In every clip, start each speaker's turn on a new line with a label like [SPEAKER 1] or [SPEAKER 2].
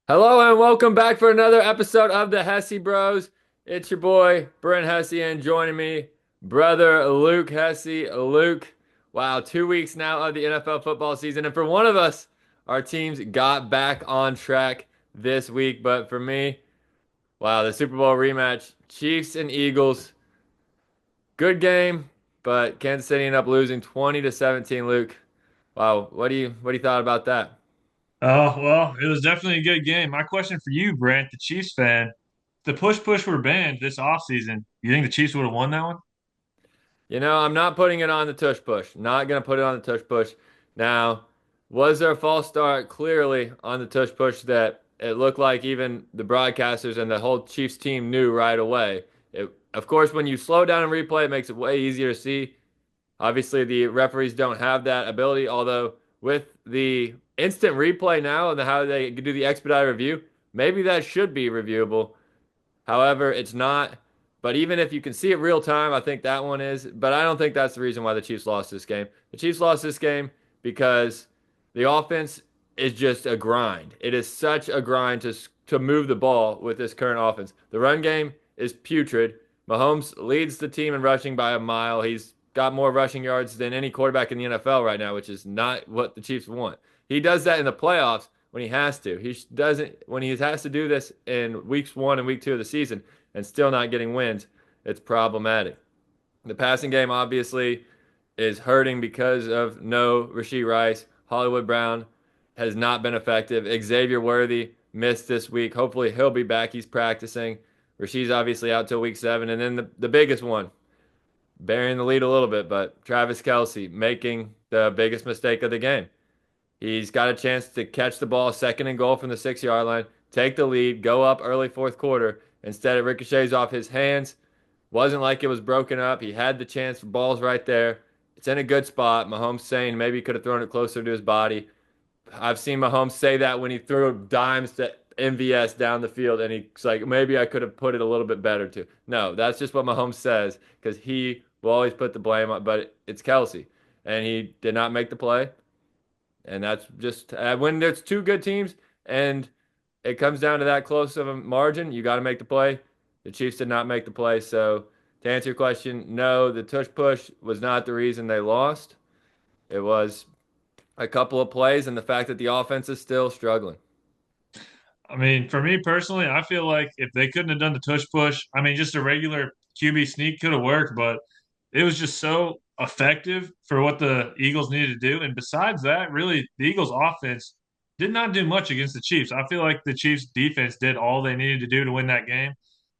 [SPEAKER 1] Hello and welcome back for another episode of the Hesse Bros. It's your boy Brent Hesse and joining me, brother Luke Hesse. Luke, wow, 2 weeks now of the NFL football season, and for one of us, our teams got back on track this week. But for me, wow, the Super Bowl rematch, Chiefs and Eagles, good game, but Kansas City ended up losing 20-17. Luke, wow, what do you thought about that?
[SPEAKER 2] Oh, well, it was definitely a good game. My question for you, Brent, the Chiefs fan, if the push were banned this offseason, you think the Chiefs would have won that one?
[SPEAKER 1] I'm not putting it on the tush push. Not going to put it on the tush push. Now, was there a false start? Clearly on the tush push that it looked like even the broadcasters and the whole Chiefs team knew right away. Of course, when you slow down and replay, it makes it way easier to see. Obviously, the referees don't have that ability, although with the instant replay now and how they do the expedited review, maybe that should be reviewable. However, it's not. But even if you can see it real time, I think that one is. But I don't think that's the reason why the Chiefs lost this game. The Chiefs lost this game because the offense is just a grind. It is such a grind to move the ball with this current offense. The run game is putrid. Mahomes leads the team in rushing by a mile. He's got more rushing yards than any quarterback in the NFL right now, which is not what the Chiefs want. He does that in the playoffs when he has to. He doesn't when he has to do this in weeks 1 and week 2 of the season and still not getting wins. It's problematic. The passing game obviously is hurting because of no Rashee Rice. Hollywood Brown has not been effective. Xavier Worthy missed this week. Hopefully he'll be back. He's practicing. Rashee's obviously out till week 7. And then the biggest one, burying the lead a little bit, but Travis Kelce making the biggest mistake of the game. He's got a chance to catch the ball second and goal from the 6 yard line, take the lead, go up early fourth quarter. Instead, it ricochets off his hands. Wasn't like it was broken up. He had the chance. The ball's right there. It's in a good spot. Mahomes saying maybe he could have thrown it closer to his body. I've seen Mahomes say that when he threw dimes to MVS down the field, and he's like, maybe I could have put it a little bit better too. No, that's just what Mahomes says because he will always put the blame on, but it's Kelsey, and he did not make the play. And that's just when there's two good teams and it comes down to that close of a margin, you got to make the play. The Chiefs did not make the play. So, to answer your question, no, the tush push was not the reason they lost. It was a couple of plays and the fact that the offense is still struggling.
[SPEAKER 2] I mean, for me personally, I feel like if they couldn't have done the tush push, I mean, just a regular QB sneak could have worked, but it was just so effective for what the Eagles needed to do. And besides that, really, the Eagles' offense did not do much against the Chiefs. I feel like the Chiefs' defense did all they needed to do to win that game.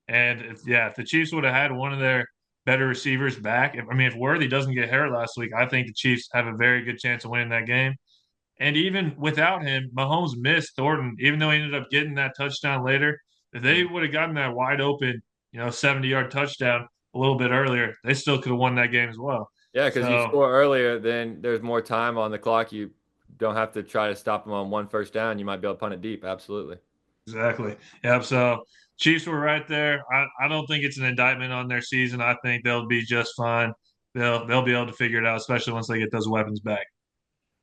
[SPEAKER 2] And if the Chiefs would have had one of their better receivers back, if Worthy doesn't get hurt last week, I think the Chiefs have a very good chance of winning that game. And even without him, Mahomes missed Thornton, even though he ended up getting that touchdown later. If they
[SPEAKER 1] Mm.
[SPEAKER 2] would have gotten that wide open, 70-yard touchdown a little bit earlier, they still could have won that game as well.
[SPEAKER 1] Yeah, because you
[SPEAKER 2] So
[SPEAKER 1] score earlier, then there's more time on the clock. You don't have to try to stop them on one first down. You might be able to punt it deep. Absolutely.
[SPEAKER 2] exactly. Yep. So Chiefs were right there. I don't think it's an indictment on their season. I think they'll be just fine. They'll be able to figure it out, especially once they get those weapons back.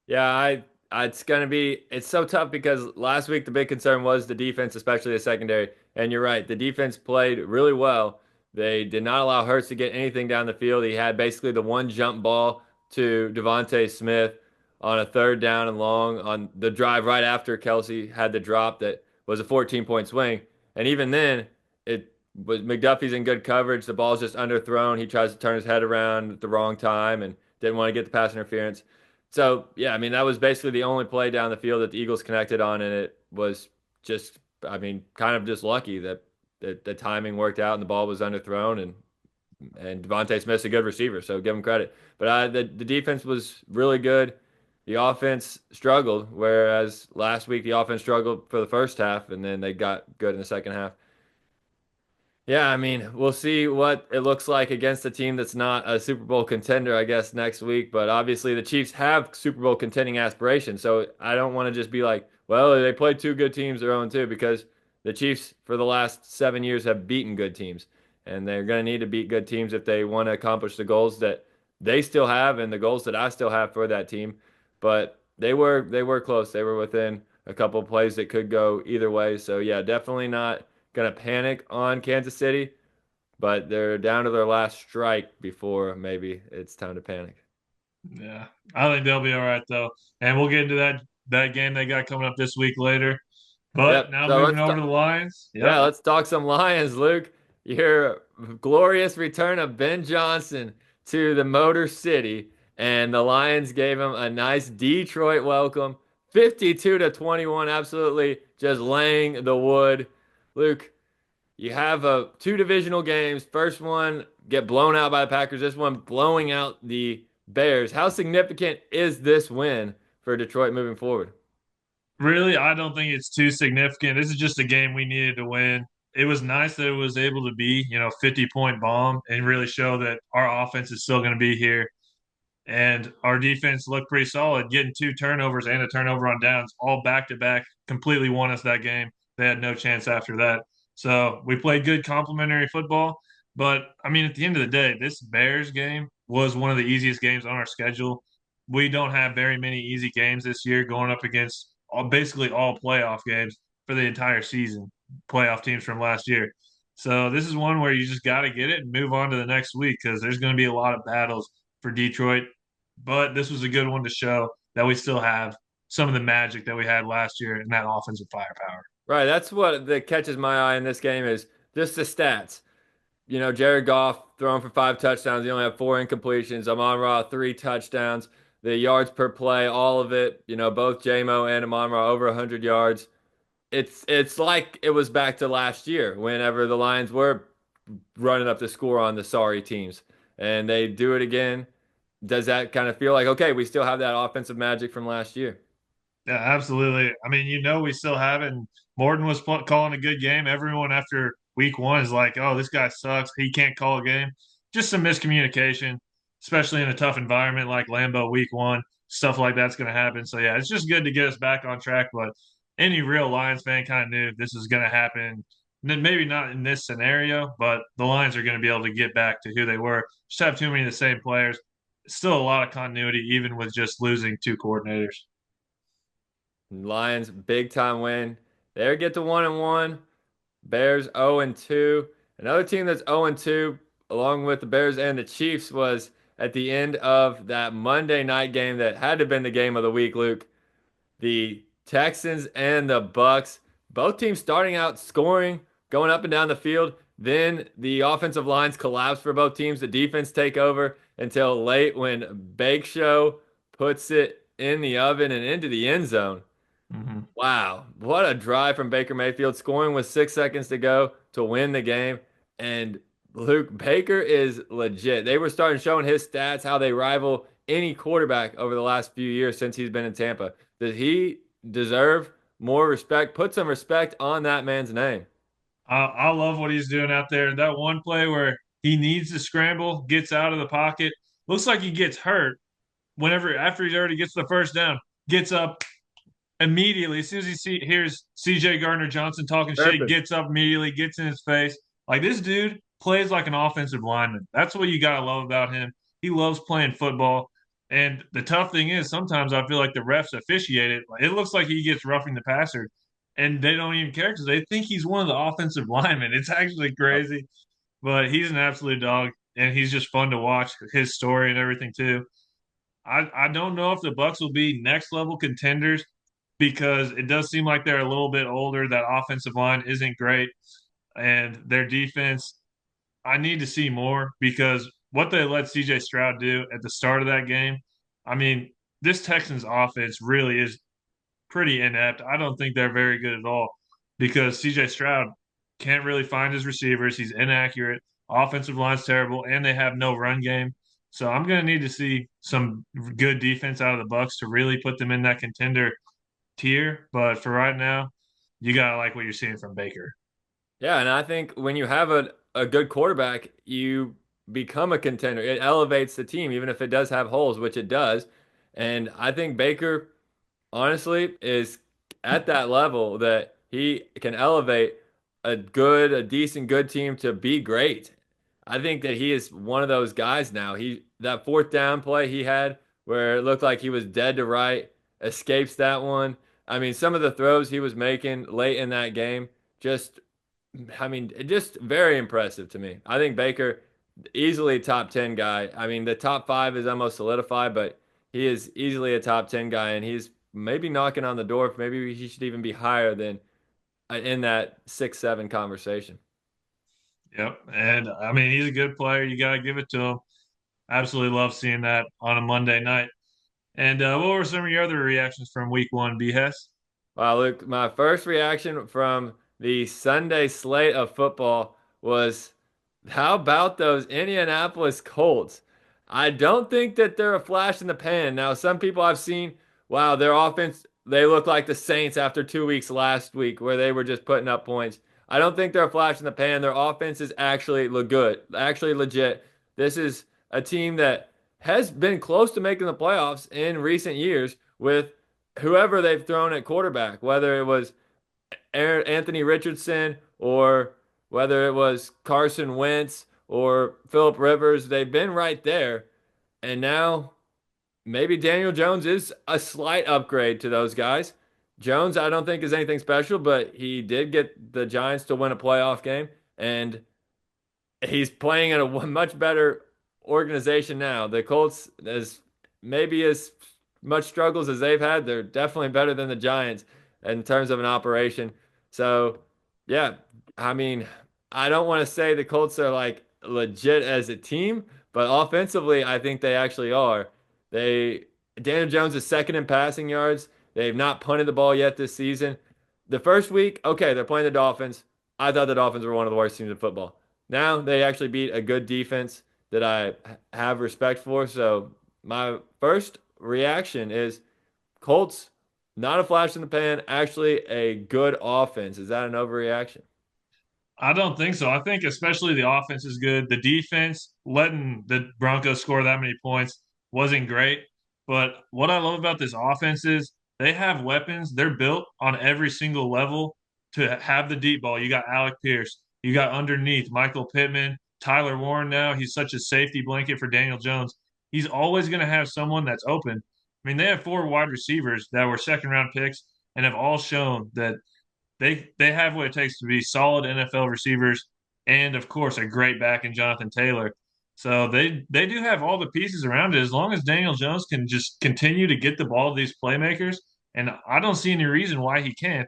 [SPEAKER 1] Yeah, it's so tough because last week the big concern was the defense, especially the secondary. And you're right, the defense played really well. They did not allow Hurts to get anything down the field. He had basically the one jump ball to Devontae Smith on a third down and long on the drive right after Kelsey had the drop that was a 14-point swing. And even then, it was McDuffie's in good coverage. The ball's just underthrown. He tries to turn his head around at the wrong time and didn't want to get the pass interference. So, yeah, I mean, that was basically the only play down the field that the Eagles connected on, and it was just, I mean, kind of just lucky that the timing worked out and the ball was underthrown, and Devontae Smith's a good receiver, so give him credit. But the defense was really good. The offense struggled, whereas last week the offense struggled for the first half, and then they got good in the second half. Yeah, I mean, we'll see what it looks like against a team that's not a Super Bowl contender, I guess, next week. But obviously, the Chiefs have Super Bowl contending aspirations. So I don't want to just be like, well, they played two good teams, they're 0-2, because the Chiefs, for the last 7 years, have beaten good teams. And they're going to need to beat good teams if they want to accomplish the goals that they still have and the goals that I still have for that team. But they were close. They were within a couple of plays that could go either way. So yeah, definitely not gonna panic on Kansas City, but they're down to their last strike before maybe it's time to panic.
[SPEAKER 2] Yeah, I think they'll be all right though, and we'll get into that game they got coming up this week later. But
[SPEAKER 1] Yep.
[SPEAKER 2] now
[SPEAKER 1] So
[SPEAKER 2] moving over to the Lions.
[SPEAKER 1] yeah,
[SPEAKER 2] Yep.
[SPEAKER 1] let's talk some Lions, Luke. Your glorious return of Ben Johnson to the Motor City, and the Lions gave him a nice Detroit welcome, 52 to 21, absolutely just laying the wood. Luke, you have two divisional games. First one get blown out by the Packers. This one blowing out the Bears. How significant is this win for Detroit moving forward?
[SPEAKER 2] Really, I don't think it's too significant. This is just a game we needed to win. It was nice that it was able to be, 50-point bomb and really show that our offense is still going to be here. And our defense looked pretty solid, getting two turnovers and a turnover on downs, all back to back, completely won us that game. They had no chance after that. So we played good complementary football. But I mean, at the end of the day, this Bears game was one of the easiest games on our schedule. We don't have very many easy games this year going up against basically all playoff games for the entire season, playoff teams from last year. So this is one where you just got to get it and move on to the next week because there's going to be a lot of battles for Detroit. But this was a good one to show that we still have some of the magic that we had last year in that offensive firepower.
[SPEAKER 1] Right, that's what that catches my eye in this game is just the stats. Jared Goff throwing for 5 touchdowns. He only had 4 incompletions. Amon-Ra, 3 touchdowns. The yards per play, all of it. Both JMO and Amon-Ra over 100 yards. It's like it was back to last year whenever the Lions were running up the score on the sorry teams. And they do it again. Does that kind of feel like, okay, we still have that offensive magic from last year?
[SPEAKER 2] Yeah, absolutely. I mean, we still have it. And Morton was calling a good game. Everyone after week one is like, oh, this guy sucks. He can't call a game. Just some miscommunication, especially in a tough environment like Lambeau week one. Stuff like that's going to happen. So, yeah, it's just good to get us back on track. But any real Lions fan kind of knew this was going to happen. Maybe not in this scenario, but the Lions are going to be able to get back to who they were. Just have too many of the same players. Still a lot of continuity, even with just losing two coordinators.
[SPEAKER 1] Lions, big time win. They get to 1-1. Bears 0-2. Another team that's 0-2, along with the Bears and the Chiefs, was at the end of that Monday night game that had to have been the game of the week, Luke. The Texans and the Bucs, both teams starting out scoring, going up and down the field. Then the offensive lines collapse for both teams. The defense take over until late when Bake Show puts it in the oven and into the end zone.
[SPEAKER 2] Mm-hmm.
[SPEAKER 1] Wow, what a drive from Baker Mayfield, scoring with 6 seconds to go to win the game. And Luke, Baker is legit. They were starting showing his stats, how they rival any quarterback over the last few years since he's been in Tampa. Does he deserve more respect? Put some respect on that man's name.
[SPEAKER 2] I love what he's doing out there. That one play where he needs to scramble, gets out of the pocket, looks like he gets hurt whenever after he already gets the first down, gets up immediately. As soon as hears CJ Gardner Johnson talking shit,
[SPEAKER 1] Perfect.
[SPEAKER 2] gets up immediately, gets in his face. Like this dude plays like an offensive lineman. That's what you gotta love about him. He loves playing football. And the tough thing is sometimes I feel like the refs officiate it. It looks like he gets roughing the passer, and they don't even care because they think he's one of the offensive linemen. It's actually crazy, but he's an absolute dog, and he's just fun to watch his story and everything too. I don't know if the Bucs will be next level contenders because it does seem like they're a little bit older. That offensive line isn't great, and their defense. I need to see more because what they let CJ Stroud do at the start of that game. I mean, this Texans offense really is pretty inept. I don't think they're very good at all because CJ Stroud can't really find his receivers. He's inaccurate. Offensive line's terrible, and they have no run game. So I'm going to need to see some good defense out of the Bucs to really put them in that contender tier. But for right now, you got to like what you're seeing from Baker.
[SPEAKER 1] Yeah, and I think when you have a good quarterback, you become a contender. It elevates the team, even if it does have holes, which it does. And I think Baker, honestly, is at that level that he can elevate a decent, good team to be great. I think that he is one of those guys now. That fourth down play he had where it looked like he was dead to right, escapes that one. I mean, some of the throws he was making late in that game, just, I mean, just very impressive to me. I think Baker, easily a top 10 guy. I mean, the top five is almost solidified, but he is easily a top 10 guy, and he's maybe knocking on the door. Maybe he should even be higher than in that 6-7 conversation.
[SPEAKER 2] Yep. And I mean, he's a good player. You got to give it to him. Absolutely love seeing that on a Monday night. And what were some of your other reactions from week one, B. Hess?
[SPEAKER 1] Wow, look, my first reaction from the Sunday slate of football was, how about those Indianapolis Colts? I don't think that they're a flash in the pan. Now, some people I've seen, wow, their offense, they look like the Saints after 2 weeks last week where they were just putting up points. I don't think they're a flash in the pan. Their offense is actually look good, actually legit. This is a team that has been close to making the playoffs in recent years with whoever they've thrown at quarterback, whether it was Anthony Richardson or whether it was Carson Wentz or Philip Rivers, they've been right there. And now maybe Daniel Jones is a slight upgrade to those guys. Jones, I don't think is anything special, but he did get the Giants to win a playoff game, and he's playing in a much better organization now. The Colts, as maybe as much struggles as they've had, they're definitely better than the Giants in terms of an operation. So, yeah, I mean, I don't want to say the Colts are like legit as a team, but offensively, I think they actually are. They Daniel Jones is second in passing yards. They've not punted the ball yet this season. The first week, okay, they're playing the Dolphins. I thought the Dolphins were one of the worst teams in football. Now they actually beat a good defense that I have respect for. So my first reaction is Colts, not a flash in the pan, actually a good offense. Is that an overreaction?
[SPEAKER 2] I don't think so. I think especially the offense is good. The defense, letting the Broncos score that many points wasn't great. But what I love about this offense is they have weapons. They're built on every single level to have the deep ball. You got Alec Pierce. You got underneath Michael Pittman, Tyler Warren now. He's such a safety blanket for Daniel Jones. He's always going to have someone that's open. I mean, they have four wide receivers that were second round picks and have all shown that they have what it takes to be solid NFL receivers, and of course a great back in Jonathan Taylor. So they do have all the pieces around it as long as Daniel Jones can just continue to get the ball to these playmakers. And I don't see any reason why he can't.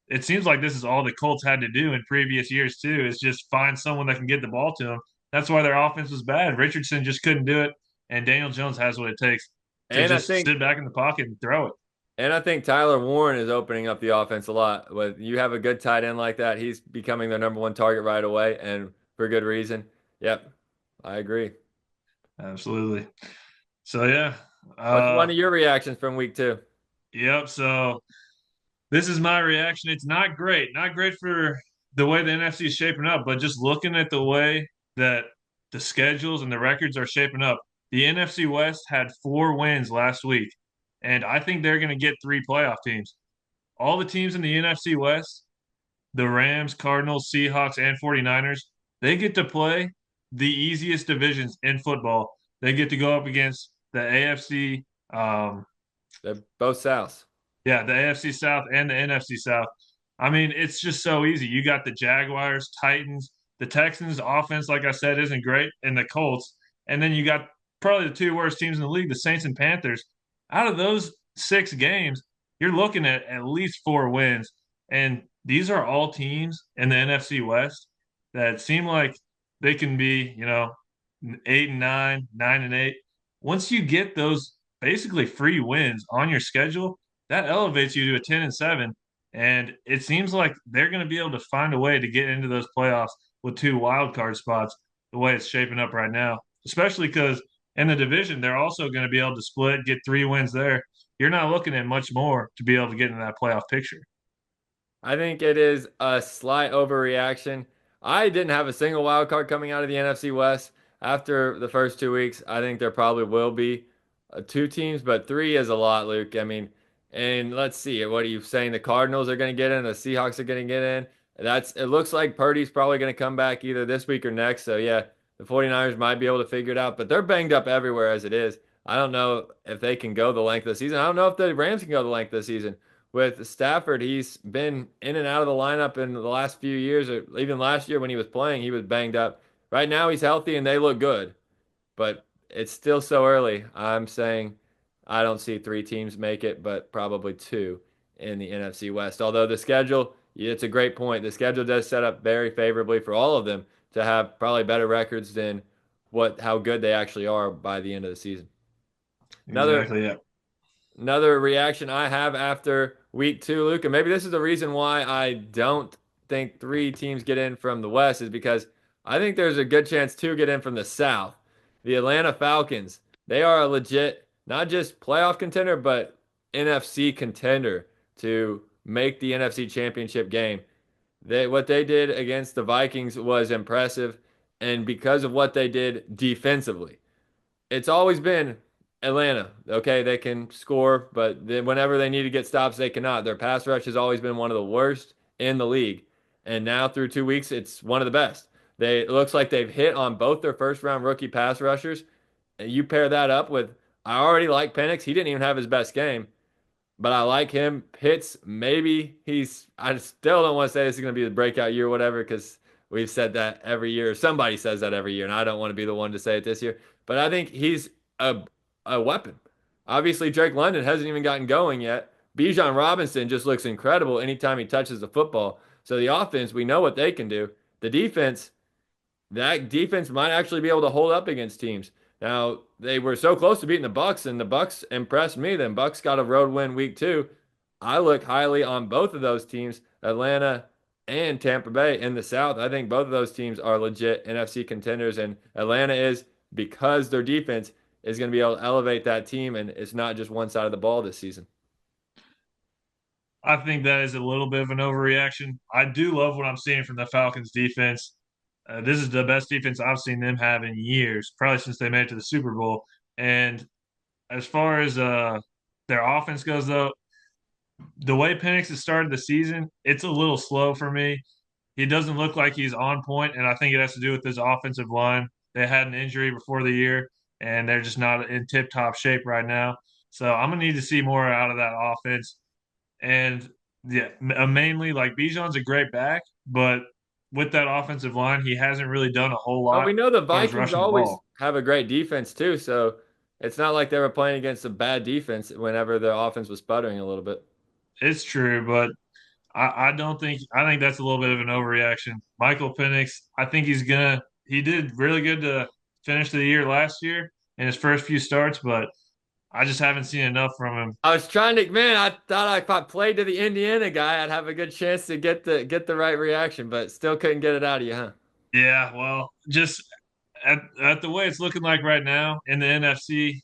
[SPEAKER 2] It seems like this is all the Colts had to do in previous years too, is just find someone that can get the ball to them. That's why their offense was bad. Richardson just couldn't do it, and Daniel Jones has what it takes to
[SPEAKER 1] And I
[SPEAKER 2] just
[SPEAKER 1] think
[SPEAKER 2] sit back in the pocket and throw it.
[SPEAKER 1] and I think Tyler Warren is opening up the offense a lot. When you have a good tight end like that, he's becoming their number one target right away, and for good reason. Yep, I agree.
[SPEAKER 2] Absolutely. So yeah,
[SPEAKER 1] What's one of your reactions from week two?
[SPEAKER 2] yep. So this is my reaction. It's not great. Not great for the way the NFC is shaping up, but just looking at the way that the schedules and the records are shaping up. The NFC West had 4 wins last week, and I think they're going to get 3 playoff teams. All the teams in the NFC West, the Rams, Cardinals, Seahawks, and 49ers, they get to play the easiest divisions in football. They get to go up against the AFC,
[SPEAKER 1] They're both Souths.
[SPEAKER 2] yeah, the AFC South and the NFC South. I mean, it's just so easy. You got the Jaguars, Titans, the Texans offense, like I said, isn't great, and the Colts. And then you got probably the two worst teams in the league, the Saints and Panthers. Out of those 6 games, you're looking at least 4 wins. And these are all teams in the NFC West that seem like they can be, 8-9, 9-8. Once you get those basically free wins on your schedule, that elevates you to a 10-7. And it seems like they're going to be able to find a way to get into those playoffs with 2 wild card spots the way it's shaping up right now, especially because in the division, they're also going to be able to split, get 3 wins there. You're not looking at much more to be able to get into that playoff picture.
[SPEAKER 1] I think it is a slight overreaction. I didn't have a single wild card coming out of the NFC West after the first 2 weeks. I think there probably will be two teams, but three is a lot, Luke. I mean, and let's see, what are you saying? The Cardinals are going to get in, the Seahawks are going to get in. It looks like Purdy's probably going to come back either this week or next. So yeah, the 49ers might be able to figure it out, but they're banged up everywhere as it is. I don't know if they can go the length of the season. I don't know if the Rams can go the length of the season with Stafford, he's been in and out of the lineup in the last few years, or even last year when he was playing, he was banged up. Right now, he's healthy and they look good, but it's still so early. I'm saying I don't see three teams make it, but probably two in the NFC West. Although the schedule, it's a great point. The schedule does set up very favorably for all of them to have probably better records than how good they actually are by the end of the season. Another
[SPEAKER 2] Exactly. Yeah.
[SPEAKER 1] Another reaction I have after week two, Luke, and maybe this is the reason why I don't think three teams get in from the West, is because I think there's a good chance two get in from the South. The Atlanta Falcons, they are a legit, not just playoff contender, but NFC contender to make the NFC Championship game. What they did against the Vikings was impressive, and because of what they did defensively, it's always been Atlanta. Okay, they can score, but then whenever they need to get stops, they cannot. Their pass rush has always been one of the worst in the league, and now through 2 weeks, it's one of the best. It looks like they've hit on both their first round rookie pass rushers. And you pair that up with, I already like Penix. He didn't even have his best game, but I like him. Pitts, maybe I still don't want to say this is going to be the breakout year or whatever, because we've said that every year. Somebody says that every year, and I don't want to be the one to say it this year. But I think he's a, a weapon. Obviously, Drake London hasn't even gotten going yet. Bijan Robinson just looks incredible anytime he touches the football. So the offense, we know what they can do. The defense, that defense might actually be able to hold up against teams. Now, they were so close to beating the Bucs, and the Bucs impressed me. Then Bucs got a road win week two. I look highly on both of those teams, Atlanta and Tampa Bay in the South. I think both of those teams are legit NFC contenders, and Atlanta is, because their defense is going to be able to elevate that team, and it's not just one side of the ball this season.
[SPEAKER 2] I think that is a little bit of an overreaction. I do love what I'm seeing from the Falcons defense. This is the best defense I've seen them have in years, probably since they made it to the Super Bowl. And as far as their offense goes, though, the way Penix has started the season, it's a little slow for me. He doesn't look like he's on point, and I think it has to do with his offensive line. They had an injury before the year, and they're just not in tip-top shape right now. So I'm gonna need to see more out of that offense. And yeah, mainly like Bijan's a great back, but with that offensive line, he hasn't really done a whole
[SPEAKER 1] But
[SPEAKER 2] lot
[SPEAKER 1] we know the
[SPEAKER 2] as far as
[SPEAKER 1] Vikings
[SPEAKER 2] rushing the
[SPEAKER 1] always
[SPEAKER 2] ball.
[SPEAKER 1] have a great defense too, so it's not like they were playing against a bad defense whenever their offense was sputtering a little bit.
[SPEAKER 2] It's true, but I don't think I think that's a little bit of an overreaction. Michael Penix, I think he did really good to finish the year last year in his first few starts, but I just haven't seen enough from him.
[SPEAKER 1] I was trying to, man, I thought if I played to the Indiana guy, I'd have a good chance to get the right reaction, but still couldn't get it out of you, huh?
[SPEAKER 2] Yeah, well, just at the way it's looking like right now in the NFC,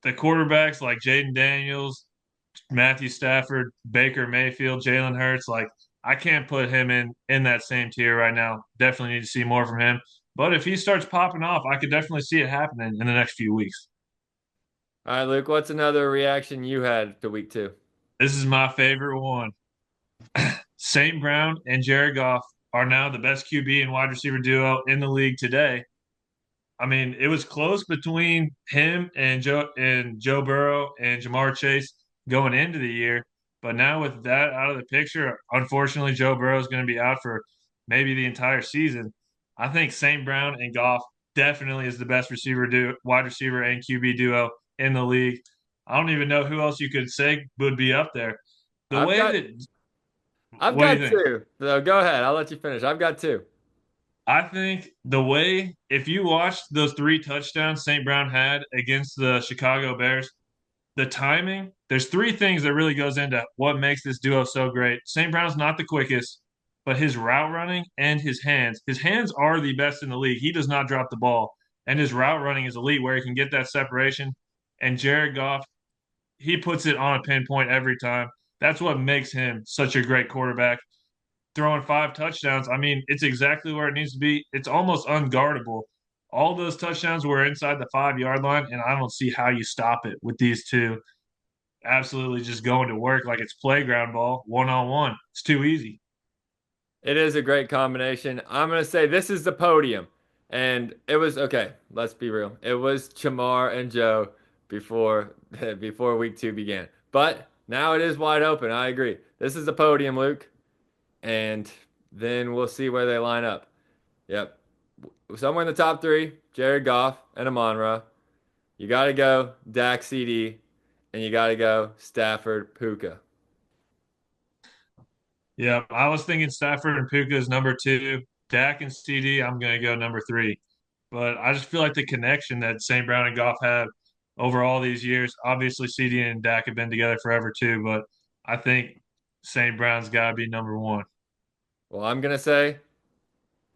[SPEAKER 2] the quarterbacks like Jaden Daniels, Matthew Stafford, Baker Mayfield, Jalen Hurts, like I can't put him in that same tier right now. Definitely need to see more from him. But if he starts popping off, I could definitely see it happening in the next few weeks.
[SPEAKER 1] All right, Luke, what's another reaction you had to week two?
[SPEAKER 2] This is my favorite one. St. Brown and Jared Goff are now the best QB and wide receiver duo in the league today. I mean, it was close between him and Joe Burrow and Jamar Chase going into the year, but now with that out of the picture, unfortunately, Joe Burrow is going to be out for maybe the entire season. I think St. Brown and Goff definitely is the best wide receiver and QB duo in the league. I don't even know who else you could say would be up there. The
[SPEAKER 1] I've
[SPEAKER 2] way
[SPEAKER 1] got
[SPEAKER 2] that,
[SPEAKER 1] I've
[SPEAKER 2] what do you
[SPEAKER 1] got
[SPEAKER 2] think?
[SPEAKER 1] two. So go ahead. I'll let you finish. I've got two.
[SPEAKER 2] I think the way, if you watched those three touchdowns St. Brown had against the Chicago Bears, the timing, there's three things that really goes into what makes this duo so great. St. Brown's not the quickest, but his route running and his hands are the best in the league. He does not drop the ball, and his route running is elite where he can get that separation. And Jared Goff, he puts it on a pinpoint every time. That's what makes him such a great quarterback. Throwing five touchdowns, I mean, it's exactly where it needs to be. It's almost unguardable. All those touchdowns were inside the 5 yard line, and I don't see how you stop it with these two absolutely just going to work like it's playground ball, one on one. It's too easy.
[SPEAKER 1] It is a great combination. I'm gonna say this is the podium, and it was okay. Let's be real. It was Chamar and Joe before before week two began, but now it is wide open. I agree. This is the podium, Luke, and then we'll see where they line up. Yep. Somewhere in the top three, Jared Goff and Amon-Ra. You got to go Dak CD, and you got to go Stafford Puka.
[SPEAKER 2] Yeah, I was thinking Stafford and Puka is number two. Dak and CD, I'm going to go number three. But I just feel like the connection that St. Brown and Goff have over all these years. Obviously, CD and Dak have been together forever too, but I think St. Brown's got to be number one.
[SPEAKER 1] Well, I'm gonna say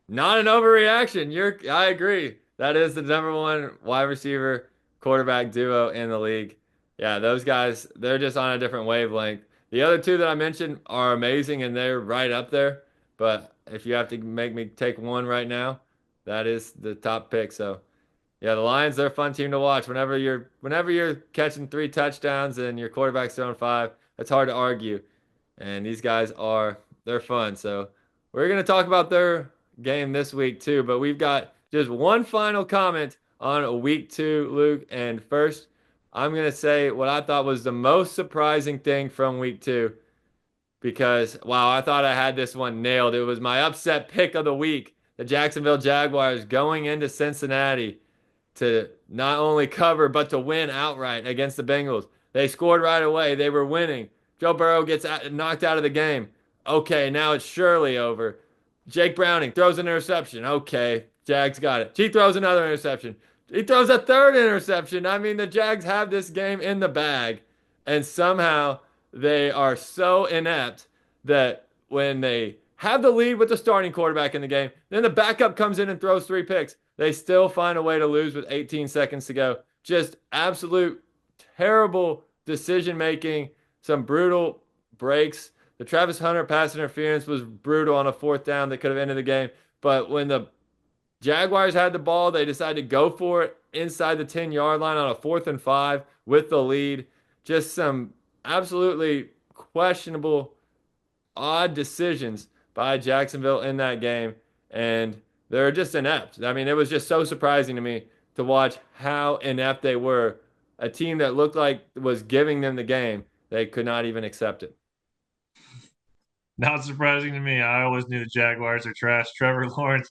[SPEAKER 1] not an overreaction. I agree. That is the number one wide receiver quarterback duo in the league. Yeah, those guys, they're just on a different wavelength. The other two that I mentioned are amazing and they're right up there. But if you have to make me take one right now, that is the top pick. So yeah, the Lions, they're a fun team to watch. Whenever you're catching 3 touchdowns and your quarterback's throwing five, it's hard to argue. And these guys they're fun. So we're gonna talk about their game this week too, but we've got just one final comment on week two, Luke. And first, I'm gonna say what I thought was the most surprising thing from week two, because wow, I thought I had this one nailed. It was my upset pick of the week, the Jacksonville Jaguars going into Cincinnati to not only cover but to win outright against the Bengals. They scored right away. They were winning. Joe Burrow gets knocked out of the game. Okay, now it's surely over. Jake Browning throws an interception. Okay, Jags got it. He throws another interception. He throws a third interception. I mean, the Jags have this game in the bag, and somehow they are so inept that when they have the lead with the starting quarterback in the game, then the backup comes in and throws 3 picks. They still find a way to lose with 18 seconds to go. Just absolute terrible decision making, some brutal breaks. The Travis Hunter pass interference was brutal on a 4th down that could have ended the game. But when the Jaguars had the ball, they decided to go for it inside the 10-yard line on a 4th and 5 with the lead. Just some absolutely questionable, odd decisions by Jacksonville in that game. And they're just inept. I mean, it was just so surprising to me to watch how inept they were. A team that looked like was giving them the game, they could not even accept it.
[SPEAKER 2] Not surprising to me. I always knew the Jaguars are trash. Trevor Lawrence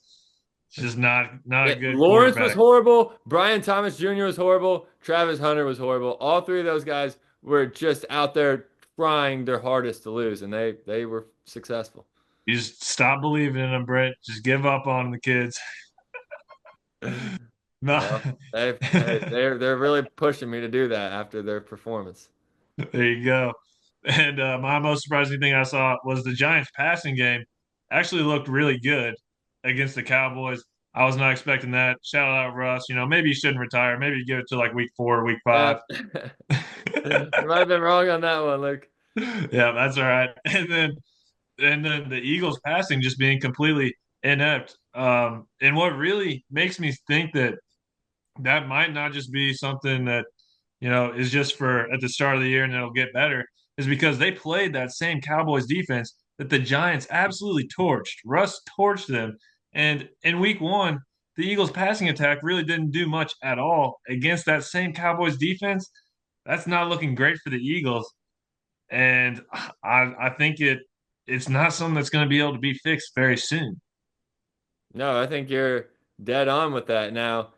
[SPEAKER 2] is just not a
[SPEAKER 1] Yeah,
[SPEAKER 2] good
[SPEAKER 1] Lawrence was
[SPEAKER 2] quarterback.
[SPEAKER 1] horrible. Brian Thomas Jr. was horrible. Travis Hunter was horrible. All three of those guys were just out there trying their hardest to lose, and they were successful.
[SPEAKER 2] You just stop believing in them, Brent. Just give up on the kids. No.
[SPEAKER 1] Well, they're really pushing me to do that after their performance.
[SPEAKER 2] There you go. And my most surprising thing I saw was the Giants passing game actually looked really good against the Cowboys. I was not expecting that. Shout out Russ. Maybe you shouldn't retire. Maybe you give it to like week 4, week
[SPEAKER 1] Yeah,
[SPEAKER 2] 5.
[SPEAKER 1] you might have been wrong on that one, Luke.
[SPEAKER 2] Yeah, that's all right. And then the Eagles passing just being completely inept. And what really makes me think that might not just be something that is just for at the start of the year and it'll get better, is because they played that same Cowboys defense that the Giants absolutely torched. Russ torched them. And in week 1, the Eagles passing attack really didn't do much at all against that same Cowboys defense. That's not looking great for the Eagles. And I think it's not something that's going to be able to be fixed very soon.
[SPEAKER 1] No, I think you're dead on with that now.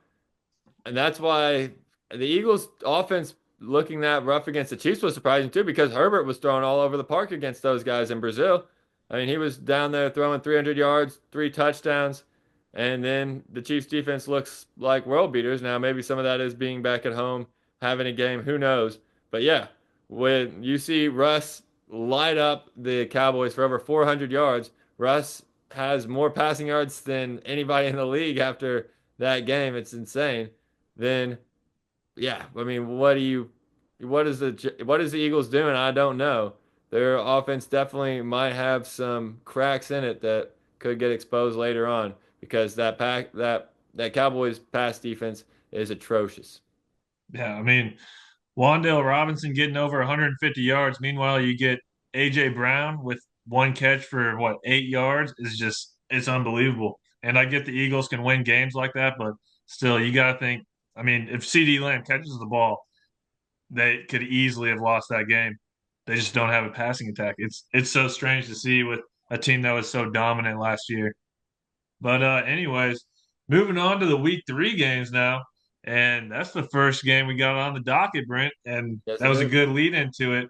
[SPEAKER 1] And that's why the Eagles offense looking that rough against the Chiefs was surprising too, because Herbert was thrown all over the park against those guys in Brazil. I mean, he was down there throwing 300 yards, 3 touchdowns, and then the Chiefs defense looks like world beaters. Now, maybe some of that is being back at home, having a game, who knows? But yeah, when you see Russ light up the Cowboys for over 400 yards, Russ has more passing yards than anybody in the league after that game. It's insane. Then yeah, I mean, what is the Eagles doing? I don't know. Their offense definitely might have some cracks in it that could get exposed later on, because that Cowboys pass defense is atrocious.
[SPEAKER 2] Yeah, I mean, Wandale Robinson getting over 150 yards. Meanwhile, you get AJ Brown with one catch for what, 8 yards is just it's unbelievable. And I get the Eagles can win games like that, but still, you got to think. I mean, if CD Lamb catches the ball, they could easily have lost that game. they just don't have a passing attack. It's so strange to see with a team that was so dominant last year. But anyways, moving on to the week 3 games now, and that's the first game we got on the docket, Brent, and
[SPEAKER 1] Yes,
[SPEAKER 2] that
[SPEAKER 1] it
[SPEAKER 2] was a
[SPEAKER 1] is.
[SPEAKER 2] good lead into it.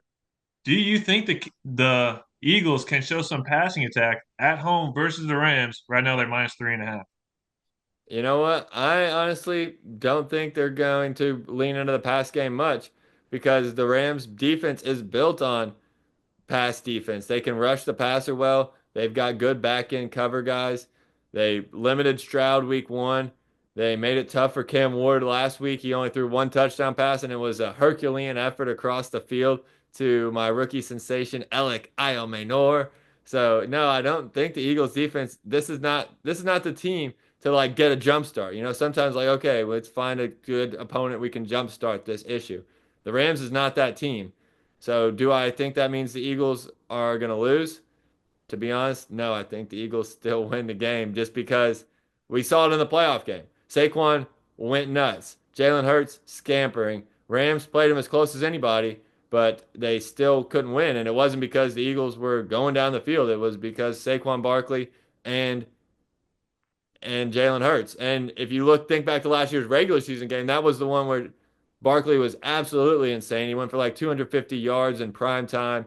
[SPEAKER 2] Do you think the Eagles can show some passing attack at home versus the Rams? Right now, they're -3.5.
[SPEAKER 1] You know what? I honestly don't think they're going to lean into the pass game much because the Rams defense is built on pass defense. They can rush the passer well. They've got good back end cover guys. They limited Stroud week 1. They made it tough for Cam Ward last week. He only threw one touchdown pass, and it was a Herculean effort across the field to my rookie sensation, Alec Iomenor. So no, I don't think the Eagles defense, this is not the team to like get a jump start. Sometimes like, okay, let's find a good opponent we can jump start this issue. The Rams is not that team. So do I think that means the Eagles are going to lose? To be honest, no, I think the Eagles still win the game just because we saw it in the playoff game. Saquon went nuts. Jalen Hurts scampering. Rams played him as close as anybody, but they still couldn't win. And it wasn't because the Eagles were going down the field. It was because Saquon Barkley and Jalen Hurts. And if you think back to last year's regular season game, that was the one where Barkley was absolutely insane. He went for like 250 yards in prime time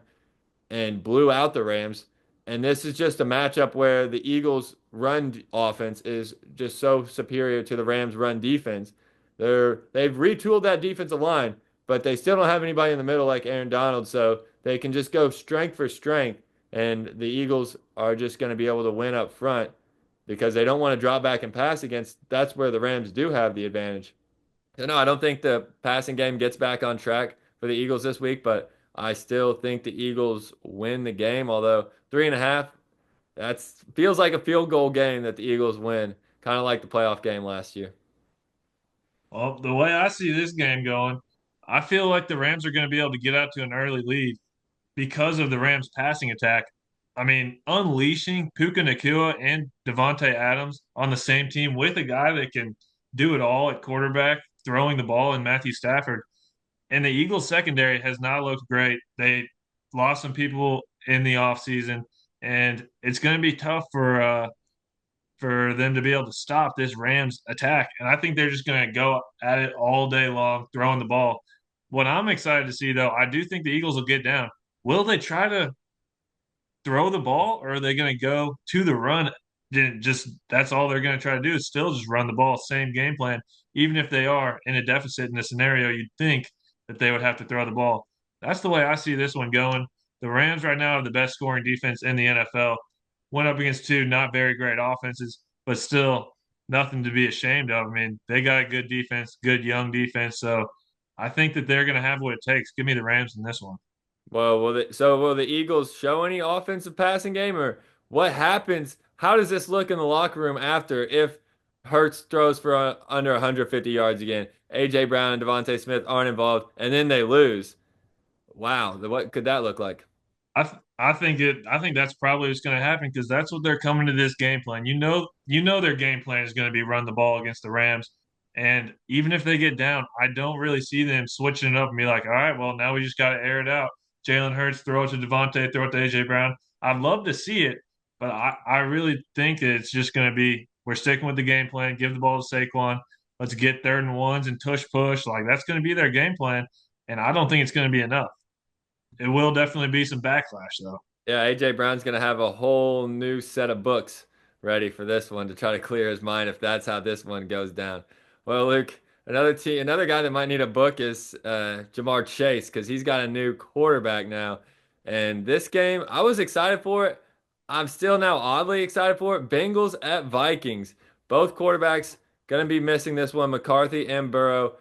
[SPEAKER 1] and blew out the Rams. And this is just a matchup where the Eagles' run offense is just so superior to the Rams' run defense. They've retooled that defensive line, but they still don't have anybody in the middle like Aaron Donald, so they can just go strength for strength. And the Eagles are just going to be able to win up front because they don't want to drop back and pass against. That's where the Rams do have the advantage. So no, I don't think the passing game gets back on track for the Eagles this week, but I still think the Eagles win the game. Although 3.5, that's feels like a field goal game that the Eagles win, kind of like the playoff game last year.
[SPEAKER 2] Well, the way I see this game going, I feel like the Rams are going to be able to get out to an early lead because of the Rams' passing attack. I mean, unleashing Puka Nacua and Devontae Adams on the same team with a guy that can do it all at quarterback, throwing the ball, in Matthew Stafford. And the Eagles' secondary has not looked great. They lost some people in the offseason, and it's going to be tough for them to be able to stop this Rams attack. And I think they're just going to go at it all day long, throwing the ball. What I'm excited to see, though, I do think the Eagles will get down. Will they try to throw the ball, or are they going to go to the run? Just that's all they're going to try to do is still just run the ball, same game plan. Even if they are in a deficit in this scenario, you'd think that they would have to throw the ball. That's the way I see this one going. The Rams right now have the best scoring defense in the NFL. Went up against two not very great offenses, but still nothing to be ashamed of. I mean, they got a good defense, good young defense. So I think that they're going to have what it takes. Give me the Rams in this one.
[SPEAKER 1] Well, will the Eagles show any offensive passing game, or what happens? How does this look in the locker room after if Hurts throws for under 150 yards again? AJ Brown and Devontae Smith aren't involved, and then they lose. Wow, what could that look like?
[SPEAKER 2] I think that's probably what's going to happen because that's what they're coming to this game plan. You know their game plan is going to be run the ball against the Rams, and even if they get down, I don't really see them switching it up and be like, all right, well now we just got to air it out. Jalen Hurts throw it to Devontae, throw it to AJ Brown. I'd love to see it, but I really think that it's just going to be we're sticking with the game plan. Give the ball to Saquon. Let's get 3rd and 1s and tush push. Like that's going to be their game plan, and I don't think it's going to be enough. It will definitely be some backlash, though.
[SPEAKER 1] Yeah, AJ Brown's gonna have a whole new set of books ready for this one to try to clear his mind if that's how this one goes down. Well, Luke, another guy that might need a book is Jamar Chase because he's got a new quarterback now. And this game, I was excited for it. I'm still now oddly excited for it. Bengals at Vikings. Both quarterbacks gonna be missing this one, McCarthy and Burrow.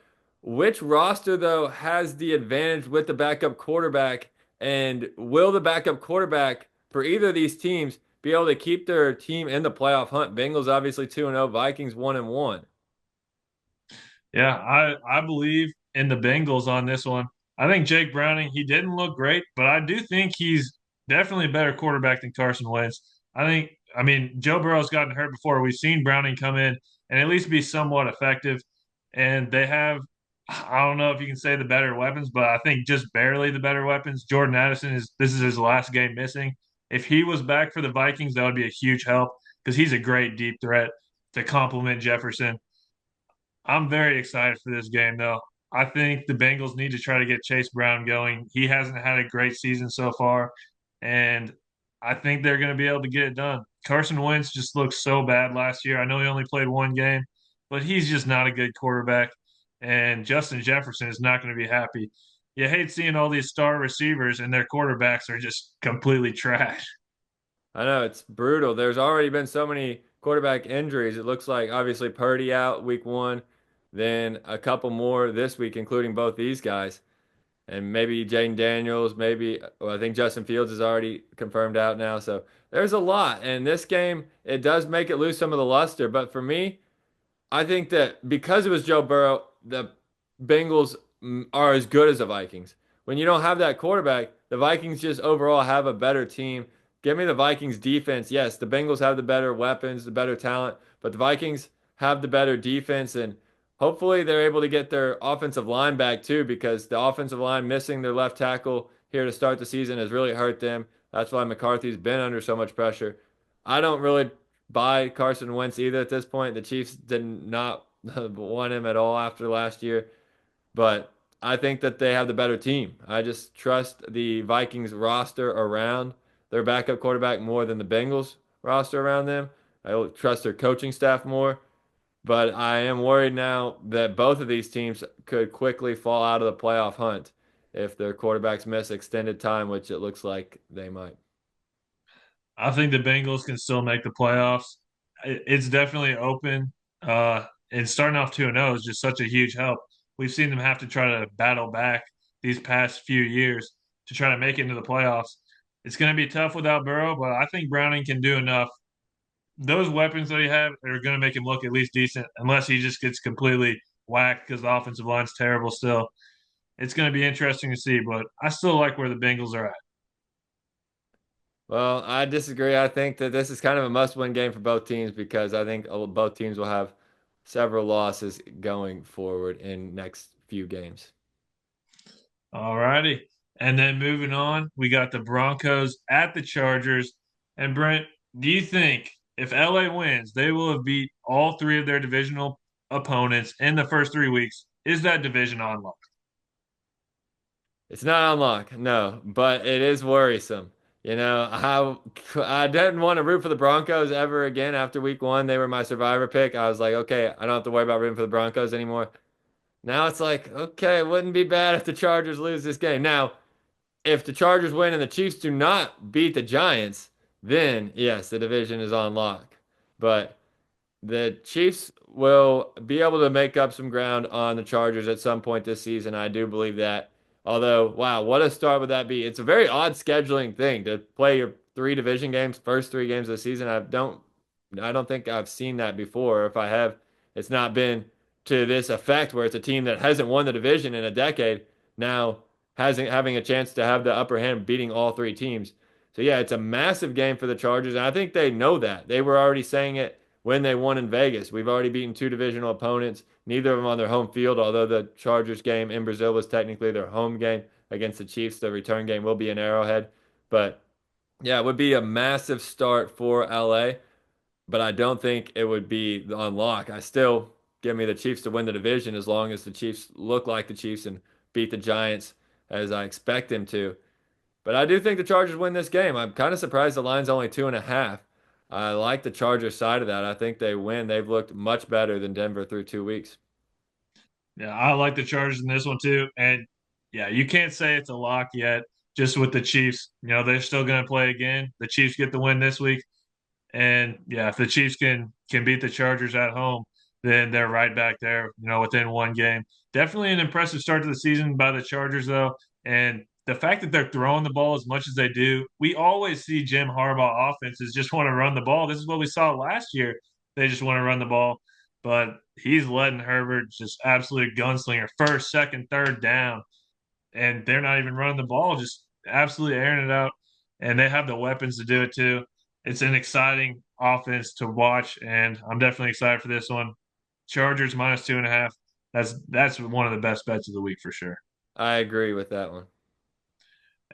[SPEAKER 1] Which roster though has the advantage with the backup quarterback? And will the backup quarterback for either of these teams be able to keep their team in the playoff hunt? Bengals obviously 2-0, Vikings 1-1.
[SPEAKER 2] Yeah, I believe in the Bengals on this one. I think Jake Browning, he didn't look great, but I do think he's definitely a better quarterback than Carson Wentz. I mean, Joe Burrow's gotten hurt before. We've seen Browning come in and at least be somewhat effective. And they have I don't know if you can say the better weapons, but I think just barely the better weapons. Jordan Addison is this is his last game missing. If he was back for the Vikings, that would be a huge help because he's a great deep threat to complement Jefferson. I'm very excited for this game, though. I think the Bengals need to try to get Chase Brown going. He hasn't had a great season so far, and I think they're going to be able to get it done. Carson Wentz just looked so bad last year. I know he only played one game, but he's just not a good quarterback, and Justin Jefferson is not going to be happy. You hate seeing all these star receivers and their quarterbacks are just completely trash.
[SPEAKER 1] I know it's brutal. There's already been so many quarterback injuries. It looks like obviously Purdy out week one, then a couple more this week, including both these guys, and maybe Jaden Daniels. Maybe well, I think Justin Fields is already confirmed out now. So there's a lot. And this game, it does make it lose some of the luster. But for me, I think that because it was Joe Burrow, the Bengals are as good as the Vikings. When you don't have that quarterback, the Vikings just overall have a better team. Give me the Vikings defense. Yes, the Bengals have the better weapons, the better talent, but the Vikings have the better defense, and hopefully they're able to get their offensive line back too, because the offensive line missing their left tackle here to start the season has really hurt them. That's why McCarthy's been under so much pressure. I don't really buy Carson Wentz either at this point. The Chiefs did not want him at all after last year, but I think that they have the better team. I just trust the Vikings roster around their backup quarterback more than the Bengals roster around them. I trust their coaching staff more, but I am worried now that both of these teams could quickly fall out of the playoff hunt if their quarterbacks miss extended time, which it looks like they might.
[SPEAKER 2] I think the Bengals can still make the playoffs. It's definitely open. And starting off 2-0 is just such a huge help. We've seen them have to try to battle back these past few years to try to make it into the playoffs. It's going to be tough without Burrow, but I think Browning can do enough. Those weapons that he have are going to make him look at least decent, unless he just gets completely whacked because the offensive line's terrible still. It's going to be interesting to see, but I still like where the Bengals are at.
[SPEAKER 1] Well, I disagree. I think that this is kind of a must-win game for both teams because I think both teams will have several losses going forward in next few games.
[SPEAKER 2] All righty. And then moving on, we got the Broncos at the Chargers. And Brent, do you think if LA wins, they will have beat all three of their divisional opponents in the first 3 weeks? Is that division on lock?
[SPEAKER 1] It's not on lock, no, but it is worrisome. You know, I didn't want to root for the Broncos ever again after week one. They were my survivor pick. I was like, okay, I don't have to worry about rooting for the Broncos anymore. Now it's like, okay, it wouldn't be bad if the Chargers lose this game. Now, if the Chargers win and the Chiefs do not beat the Giants, then yes, the division is on lock. But the Chiefs will be able to make up some ground on the Chargers at some point this season. I do believe that. Although, wow, what a start would that be? It's a very odd scheduling thing to play your three division games, first three games of the season. I don't think I've seen that before. If I have, it's not been to this effect where it's a team that hasn't won the division in a decade now hasn't having a chance to have the upper hand beating all three teams. So yeah, it's a massive game for the Chargers, and I think they know that. They were already saying it when they won in Vegas. We've already beaten two divisional opponents, neither of them on their home field, although the Chargers game in Brazil was technically their home game against the Chiefs. The return game will be in Arrowhead. But yeah, it would be a massive start for LA, but I don't think it would be on lock. I still give me the Chiefs to win the division as long as the Chiefs look like the Chiefs and beat the Giants as I expect them to. But I do think the Chargers win this game. I'm kind of surprised the line's only 2.5. I like the Chargers side of that. I think they win. They've looked much better than Denver through 2 weeks.
[SPEAKER 2] Yeah, I like the Chargers in this one too. And yeah, you can't say it's a lock yet, just with the Chiefs. They're still going to play again. The Chiefs get the win this week. And yeah, if the Chiefs can beat the Chargers at home, then they're right back there, within one game. Definitely an impressive start to the season by the Chargers, though. And the fact that they're throwing the ball as much as they do, we always see Jim Harbaugh offenses just want to run the ball. This is what we saw last year. They just want to run the ball. But he's letting Herbert just absolute gunslinger, first, second, third down. And they're not even running the ball, just absolutely airing it out. And they have the weapons to do it too. It's an exciting offense to watch, and I'm definitely excited for this one. Chargers -2.5. That's one of the best bets of the week for sure.
[SPEAKER 1] I agree with that one.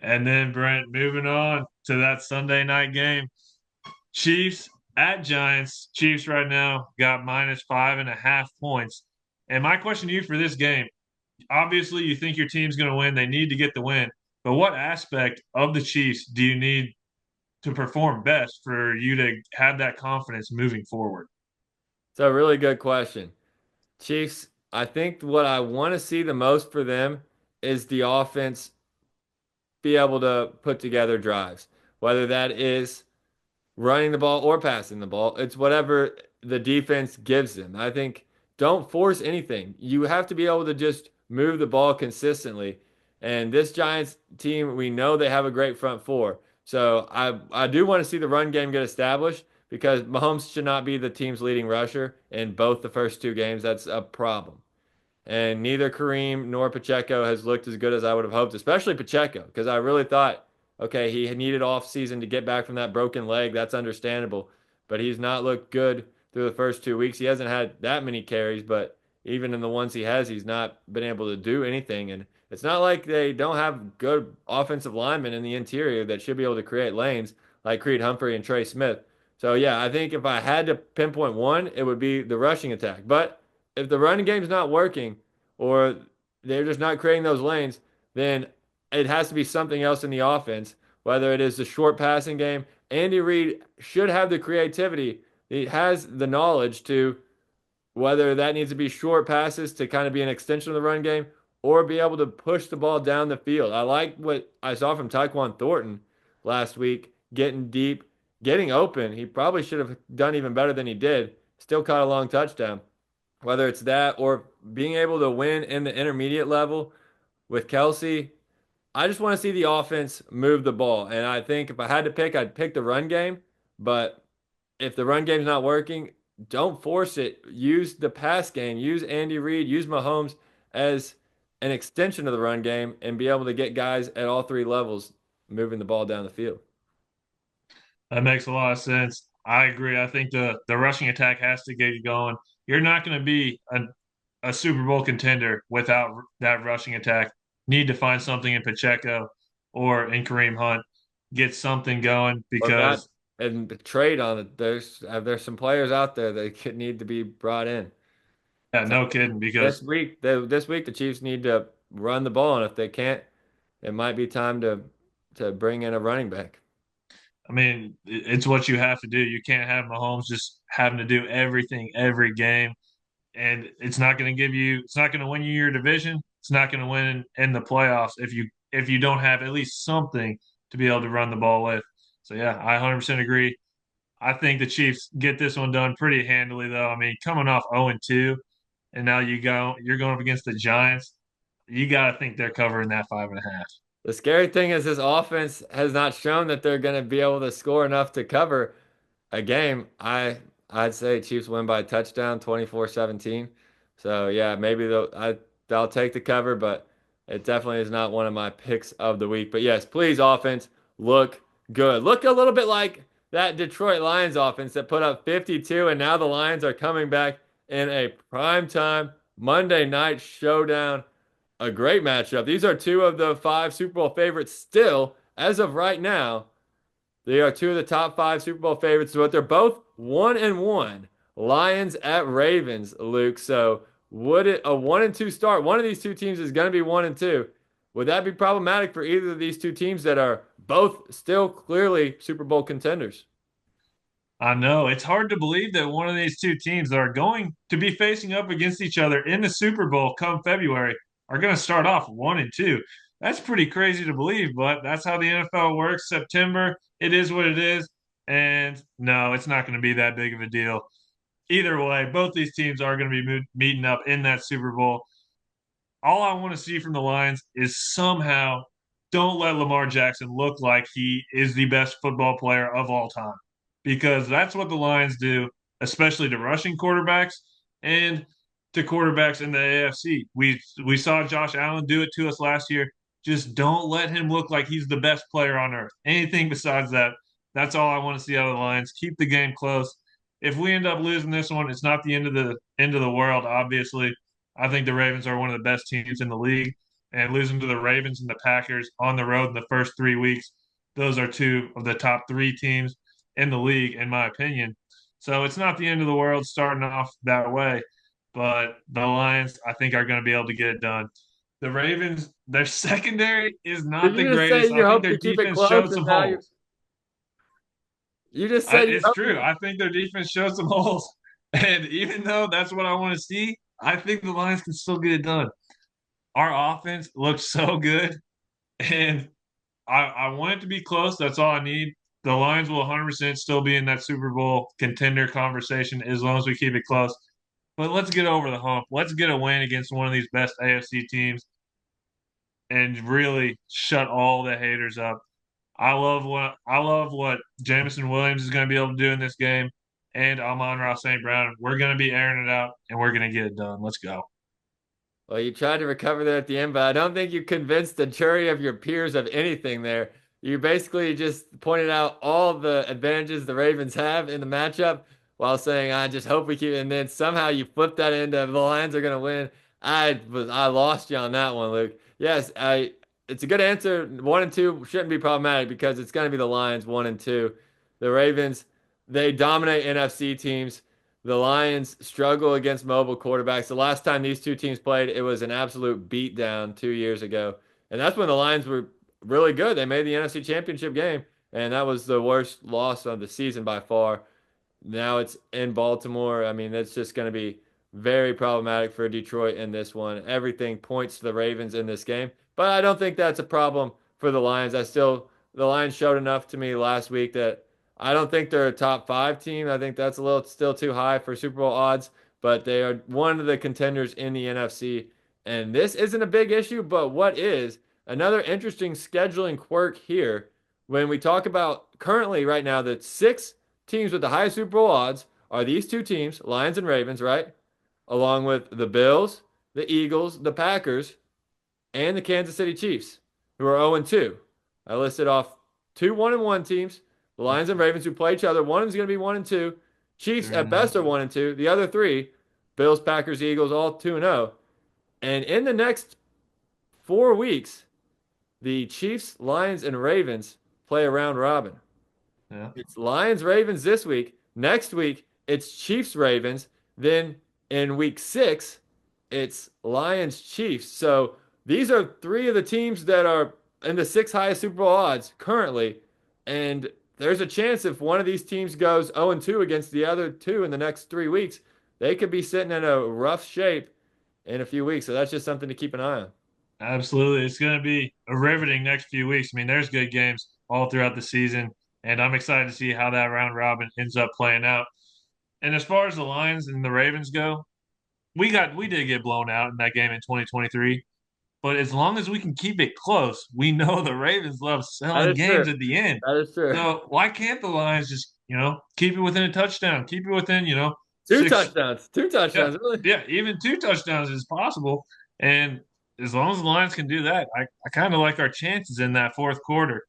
[SPEAKER 2] And then Brent, moving on to that Sunday night game, Chiefs at Giants. Chiefs right now got -5.5 points. And my question to you for this game, obviously you think your team's going to win. They need to get the win. But what aspect of the Chiefs do you need to perform best for you to have that confidence moving forward?
[SPEAKER 1] It's a really good question. Chiefs, I think what I want to see the most for them is the offense be able to put together drives, whether that is running the ball or passing the ball. It's whatever the defense gives them. I think don't force anything. You have to be able to just move the ball consistently. And this Giants team, we know they have a great front four. So I do want to see the run game get established because Mahomes should not be the team's leading rusher in both the first two games. That's a problem. And neither Kareem nor Pacheco has looked as good as I would have hoped, especially Pacheco, because I really thought, okay, he needed off season to get back from that broken leg. That's understandable. But he's not looked good through the first 2 weeks. He hasn't had that many carries, but even in the ones he has, he's not been able to do anything. And it's not like they don't have good offensive linemen in the interior that should be able to create lanes like Creed Humphrey and Trey Smith. So yeah, I think if I had to pinpoint one, it would be the rushing attack. But if the running game's not working or they're just not creating those lanes, then it has to be something else in the offense, whether it is the short passing game. Andy Reid should have the creativity. He has the knowledge to whether that needs to be short passes to kind of be an extension of the run game or be able to push the ball down the field. I like what I saw from Tyquan Thornton last week, getting deep, getting open. He probably should have done even better than he did. Still caught a long touchdown. Whether it's that or being able to win in the intermediate level with Kelsey, I just want to see the offense move the ball. And I think if I had to pick, I'd pick the run game. But if the run game's not working, don't force it. Use the pass game. Use Andy Reid. Use Mahomes as an extension of the run game and be able to get guys at all three levels moving the ball down the field.
[SPEAKER 2] That makes a lot of sense. I agree. I think the rushing attack has to get you going. You're not going to be a Super Bowl contender without that rushing attack. Need to find something in Pacheco or in Kareem Hunt. Get something going
[SPEAKER 1] Or that
[SPEAKER 2] because
[SPEAKER 1] and trade on it. There's some players out there that could need to be brought in.
[SPEAKER 2] yeah,
[SPEAKER 1] So
[SPEAKER 2] no kidding.
[SPEAKER 1] this
[SPEAKER 2] Because
[SPEAKER 1] week, this week the Chiefs need to run the ball, and if they can't, it might be time to bring in a running back.
[SPEAKER 2] I mean, it's what you have to do. You can't have Mahomes just having to do everything every game, and it's not going to give you. It's not going to win you your division. It's not going to win in the playoffs if you don't have at least something to be able to run the ball with. So yeah, I 100% agree. I think the Chiefs get this one done pretty handily, though. I mean, coming off 0-2, and now you're going up against the Giants. You got to think they're covering that 5.5.
[SPEAKER 1] The scary thing is this offense has not shown that they're going to be able to score enough to cover a game. I'd say Chiefs win by a touchdown, 24-17. So yeah, maybe they'll take the cover, but it definitely is not one of my picks of the week. But yes, please offense look good. Look a little bit like that Detroit Lions offense that put up 52 and now the Lions are coming back in a primetime Monday night showdown. A great matchup. These are two of the five Super Bowl favorites still as of right now. They are two of the top five Super Bowl favorites, but they're both 1-1. Lions at Ravens, Luke. So would it a 1-2 start? One of these two teams is going to be 1-2. Would that be problematic for either of these two teams that are both still clearly Super Bowl contenders?
[SPEAKER 2] I know it's hard to believe that one of these two teams that are going to be facing up against each other in the Super Bowl come February are going to start off 1-2. That's pretty crazy to believe, but that's how the NFL works. September, it is what it is. And no, it's not going to be that big of a deal. Either way, both these teams are going to be meeting up in that Super Bowl. All I want to see from the Lions is somehow don't let Lamar Jackson look like he is the best football player of all time because that's what the Lions do, especially to rushing quarterbacks and to quarterbacks in the AFC. We saw Josh Allen do it to us last year. Just don't let him look like he's the best player on earth. Anything besides that, that's all I want to see out of the Lions. Keep the game close. If we end up losing this one, it's not the end of the world, obviously. I think the Ravens are one of the best teams in the league, and losing to the Ravens and the Packers on the road in the first 3 weeks, those are two of the top three teams in the league, in my opinion. So it's not the end of the world starting off that way, but the Lions, I think, are going to be able to get it done. The Ravens, their secondary is
[SPEAKER 1] Did
[SPEAKER 2] not the
[SPEAKER 1] you just say
[SPEAKER 2] greatest. I
[SPEAKER 1] you
[SPEAKER 2] think
[SPEAKER 1] hope
[SPEAKER 2] their
[SPEAKER 1] to keep it
[SPEAKER 2] defense
[SPEAKER 1] close
[SPEAKER 2] showed
[SPEAKER 1] and
[SPEAKER 2] some
[SPEAKER 1] now
[SPEAKER 2] holes.
[SPEAKER 1] you just said you
[SPEAKER 2] It's
[SPEAKER 1] hope
[SPEAKER 2] true. I think their defense showed some holes. And even though that's what I want to see, I think the Lions can still get it done. Our offense looks so good, and I want it to be close. That's all I need. The Lions will 100% still be in that Super Bowl contender conversation as long as we keep it close. But let's get over the hump. Let's get a win against one of these best AFC teams and really shut all the haters up. I love what Jameson Williams is going to be able to do in this game, and Amon-Ra St. Brown. We're going to be airing it out, and we're going to get it done. Let's go.
[SPEAKER 1] Well, you tried to recover there at the end, but I don't think you convinced the jury of your peers of anything there. You basically just pointed out all the advantages the Ravens have in the matchup while saying, I just hope we keep it. And then somehow you flipped that into the Lions are going to win. I lost you on that one, Luke. Yes, it's a good answer. 1 and 2 shouldn't be problematic because it's going to be the Lions 1 and 2. The Ravens, they dominate NFC teams. The Lions struggle against mobile quarterbacks. The last time these two teams played, it was an absolute beatdown 2 years ago. And that's when the Lions were really good. They made the NFC Championship game, and that was the worst loss of the season by far. Now it's in Baltimore. I mean, that's just going to be very problematic for Detroit in this one. Everything points to the Ravens in this game, but I don't think that's a problem for the Lions. The Lions showed enough to me last week that I don't think they're a top 5 team. I think that's a little still too high for Super Bowl odds, but they are one of the contenders in the NFC. And this isn't a big issue, but what is another interesting scheduling quirk here when we talk about currently right now the 6 teams with the highest Super Bowl odds are these 2 teams, Lions and Ravens, right? Along with the Bills, the Eagles, the Packers, and the Kansas City Chiefs, who are 0-2. I listed off 2 1-1 teams, the Lions and Ravens, who play each other. One of them is going to be 1-2. Chiefs at best are 1-2. The other 3, Bills, Packers, Eagles, all 2-0. And in the next 4 weeks, the Chiefs, Lions, and Ravens play a round robin.
[SPEAKER 2] Yeah.
[SPEAKER 1] It's Lions Ravens this week. Next week, it's Chiefs Ravens. Then in week 6, it's Lions Chiefs. So these are 3 of the teams that are in the 6 highest Super Bowl odds currently. And there's a chance if one of these teams goes 0-2 against the other 2 in the next 3 weeks, they could be sitting in a rough shape in a few weeks. So that's just something to keep an eye on.
[SPEAKER 2] Absolutely. It's going to be a riveting next few weeks. I mean, there's good games all throughout the season, and I'm excited to see how that round robin ends up playing out. And as far as the Lions and the Ravens go, we did get blown out in that game in 2023. But as long as we can keep it close, we know the Ravens love
[SPEAKER 1] That
[SPEAKER 2] selling
[SPEAKER 1] is true.
[SPEAKER 2] games at the end.
[SPEAKER 1] That is true.
[SPEAKER 2] So why can't the Lions just, keep it within a touchdown, keep it within,
[SPEAKER 1] Two
[SPEAKER 2] six,
[SPEAKER 1] touchdowns. Two
[SPEAKER 2] yeah,
[SPEAKER 1] touchdowns, really?
[SPEAKER 2] yeah, even 2 touchdowns is possible. And as long as the Lions can do that, I kind of like our chances in that fourth quarter.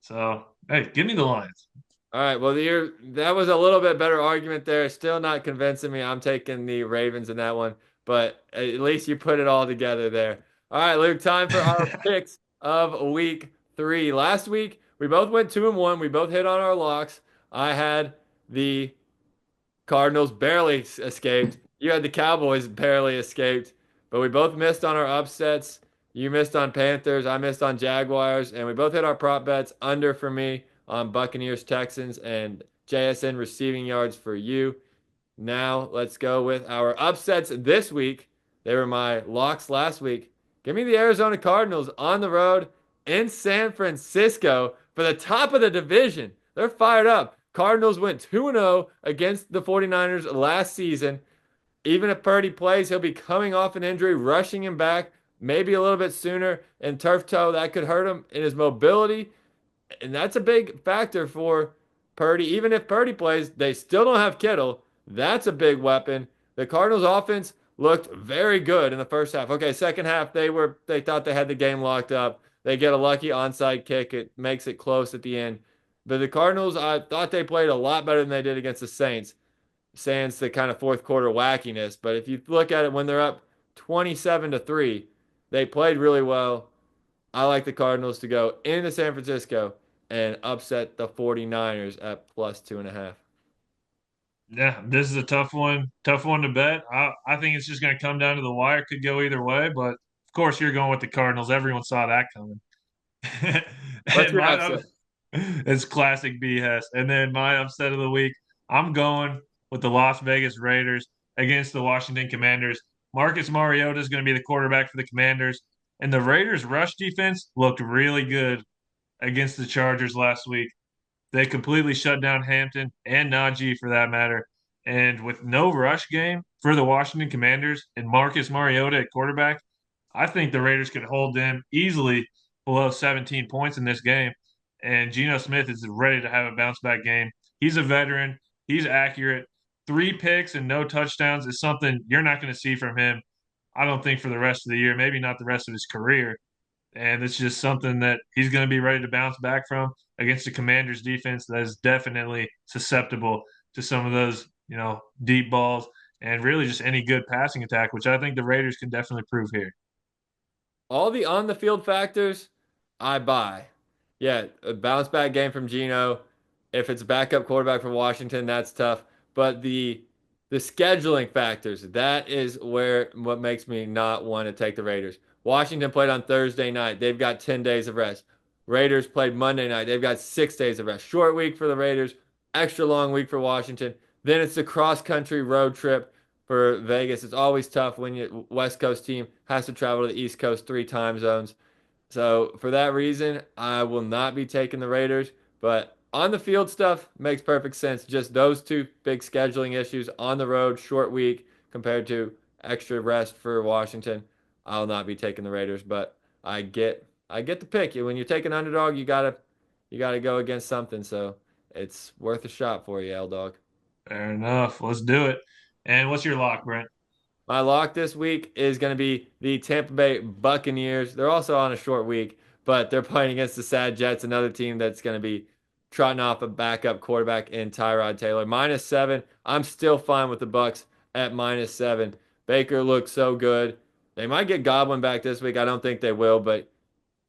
[SPEAKER 2] So, hey, give me the Lions.
[SPEAKER 1] All right. Well, that was a little bit better argument there. Still not convincing me. I'm taking the Ravens in that one, but at least you put it all together there. All right, Luke, time for our picks of week 3. Last week, we both went 2-1. We both hit on our locks. I had the Cardinals barely escaped. You had the Cowboys barely escaped, but we both missed on our upsets. You missed on Panthers. I missed on Jaguars, and we both hit our prop bets under for me on Buccaneers, Texans, and JSN receiving yards for you. Now let's go with our upsets this week. They were my locks last week. Give me the Arizona Cardinals on the road in San Francisco for the top of the division. They're fired up. Cardinals went 2-0 against the 49ers last season. Even if Purdy plays, he'll be coming off an injury, rushing him back maybe a little bit sooner. And turf toe, that could hurt him in his mobility. And that's a big factor for Purdy. Even if Purdy plays, they still don't have Kittle. That's a big weapon. The Cardinals offense looked very good in the first half. Okay, second half they thought they had the game locked up. They get a lucky onside kick. It makes it close at the end. But the Cardinals, I thought they played a lot better than they did against the Saints. Sans the kind of fourth quarter wackiness. But if you look at it when they're up 27-3. They played really well. I like the Cardinals to go into San Francisco and upset the 49ers at plus 2.5.
[SPEAKER 2] Yeah, this is a tough one to bet. I think it's just going to come down to the wire. Could go either way, but of course you're going with the Cardinals. Everyone saw that coming.
[SPEAKER 1] What's
[SPEAKER 2] And
[SPEAKER 1] your upset?
[SPEAKER 2] it's classic BS. And then my upset of the week, I'm going with the Las Vegas Raiders against the Washington Commanders. Marcus Mariota is going to be the quarterback for the Commanders, and the Raiders' rush defense looked really good against the Chargers last week. They completely shut down Hampton and Najee for that matter. And with no rush game for the Washington Commanders and Marcus Mariota at quarterback, I think the Raiders could hold them easily below 17 points in this game. And Geno Smith is ready to have a bounce back game. He's a veteran, he's accurate. 3 picks and no touchdowns is something you're not going to see from him, I don't think, for the rest of the year, maybe not the rest of his career. And it's just something that he's going to be ready to bounce back from against the Commanders defense that is definitely susceptible to some of those, deep balls and really just any good passing attack, which I think the Raiders can definitely prove here.
[SPEAKER 1] All the on the field factors, I buy. Yeah, a bounce back game from Geno. If it's backup quarterback from Washington, that's tough. But the scheduling factors, that is where what makes me not want to take the Raiders. Washington played on Thursday night. They've got 10 days of rest. Raiders played Monday night. They've got 6 days of rest. Short week for the Raiders, extra long week for Washington. Then it's the cross country road trip for Vegas. It's always tough when your West Coast team has to travel to the East Coast 3 time zones. So for that reason, I will not be taking the Raiders. But on the field stuff makes perfect sense. Just those two big scheduling issues on the road, short week compared to extra rest for Washington. I'll not be taking the Raiders, but I get the pick. When you take an underdog, you gotta go against something. So it's worth a shot for you, L Dog.
[SPEAKER 2] Fair enough. Let's do it. And what's your lock, Brent?
[SPEAKER 1] My lock this week is going to be the Tampa Bay Buccaneers. They're also on a short week, but they're playing against the Sad Jets, another team that's going to be trotting off a backup quarterback in Tyrod Taylor. -7. I'm still fine with the Bucs at -7. Baker looks so good. They might get Godwin back this week. I don't think they will, but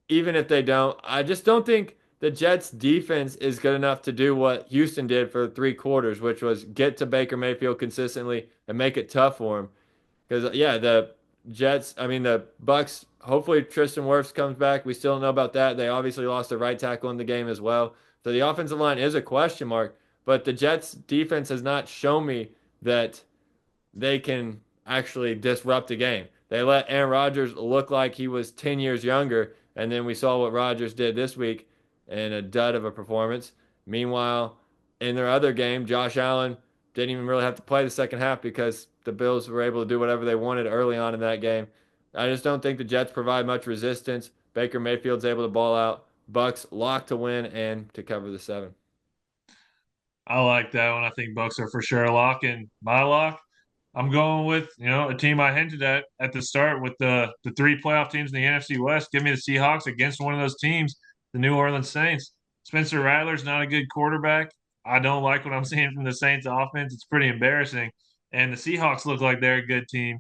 [SPEAKER 1] even if they don't, I just don't think the Jets defense is good enough to do what Houston did for 3 quarters, which was get to Baker Mayfield consistently and make it tough for him. Because yeah, the Jets, I mean the Bucks. Hopefully Tristan Wirfs comes back. We still don't know about that. They obviously lost their right tackle in the game as well. So the offensive line is a question mark. But the Jets defense has not shown me that they can actually disrupt a game. They let Aaron Rodgers look like he was 10 years younger, and then we saw what Rodgers did this week in a dud of a performance. Meanwhile, in their other game, Josh Allen didn't even really have to play the second half because the Bills were able to do whatever they wanted early on in that game. I just don't think the Jets provide much resistance. Baker Mayfield's able to ball out. Bucks lock to win and to cover the 7.
[SPEAKER 2] I like that one. I think Bucks are for sure a lock. And my lock, I'm going with, a team I hinted at the start with the 3 playoff teams in the NFC West. Give me the Seahawks against one of those teams, the New Orleans Saints. Spencer Rattler's not a good quarterback. I don't like what I'm seeing from the Saints offense. It's pretty embarrassing. And the Seahawks look like they're a good team.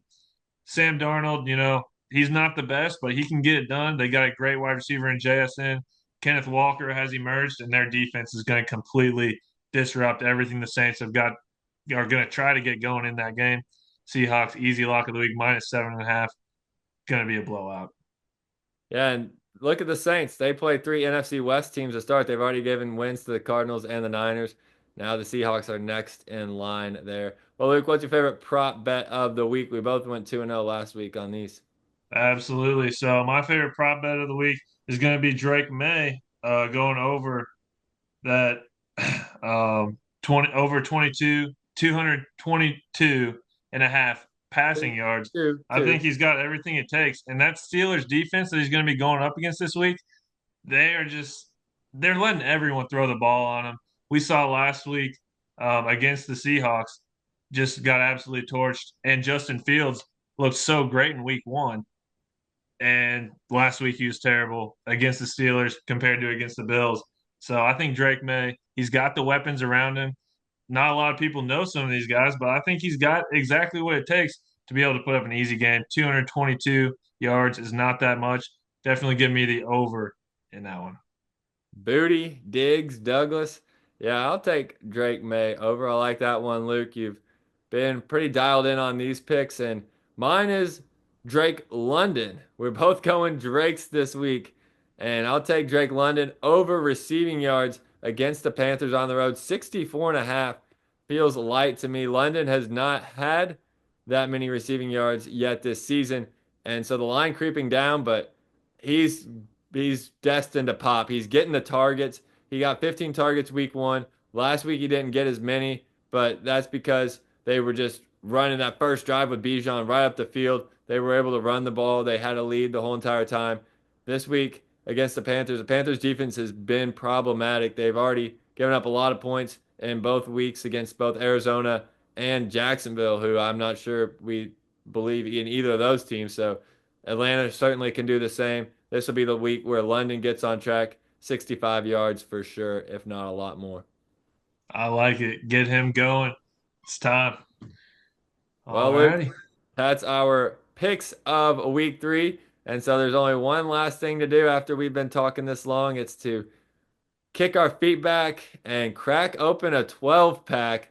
[SPEAKER 2] Sam Darnold, he's not the best, but he can get it done. They got a great wide receiver in JSN. Kenneth Walker has emerged, and their defense is going to completely disrupt everything the Saints are going to try to get going in that game. Seahawks easy lock of the week -7.5. Going to be a blowout.
[SPEAKER 1] Yeah, and look at the Saints. They played 3 NFC West teams to start. They've already given wins to the Cardinals and the Niners. Now the Seahawks are next in line there. Well, Luke, what's your favorite prop bet of the week? We both went 2-0 last week on these.
[SPEAKER 2] Absolutely. So my favorite prop bet of the week is going to be Drake May going over that 20 over 22 222 and a half passing yards.
[SPEAKER 1] Two,
[SPEAKER 2] I
[SPEAKER 1] two.
[SPEAKER 2] think he's got everything it takes. And that Steelers defense that he's going to be going up against this week, they're letting everyone throw the ball on him. We saw last week against the Seahawks, just got absolutely torched. And Justin Fields looked so great in week 1. And last week he was terrible against the Steelers compared to against the Bills. So I think Drake May, he's got the weapons around him. Not a lot of people know some of these guys, but I think he's got exactly what it takes to be able to put up an easy game. 222 yards is not that much. Definitely give me the over in that one.
[SPEAKER 1] Booty, Diggs, Douglas. Yeah, I'll take Drake May over. I like that one, Luke. You've been pretty dialed in on these picks, and mine is Drake London. We're both going Drakes this week, and I'll take Drake London over receiving yards against the Panthers on the road. 64.5 feels light to me. London has not had that many receiving yards yet this season, and so the line creeping down, but he's he's destined to pop. He's getting the targets. He got 15 targets week one. Last week he didn't get as many, but that's because they were just running that first drive with Bijan right up the field. They were able to run the ball. They had a lead the whole entire time. This week against the Panthers defense has been problematic. They've already given up a lot of points in both weeks against both Arizona and Jacksonville, who I'm not sure we believe in either of those teams. So Atlanta certainly can do the same. This will be the week where London gets on track, 65 yards for sure, if not a lot more.
[SPEAKER 2] I like it. Get him going. It's time.
[SPEAKER 1] Well, Luke,
[SPEAKER 2] Alrighty.
[SPEAKER 1] that's our picks of week three. And so there's only one last thing to do after we've been talking this long. It's to kick our feet back and crack open a 12 pack.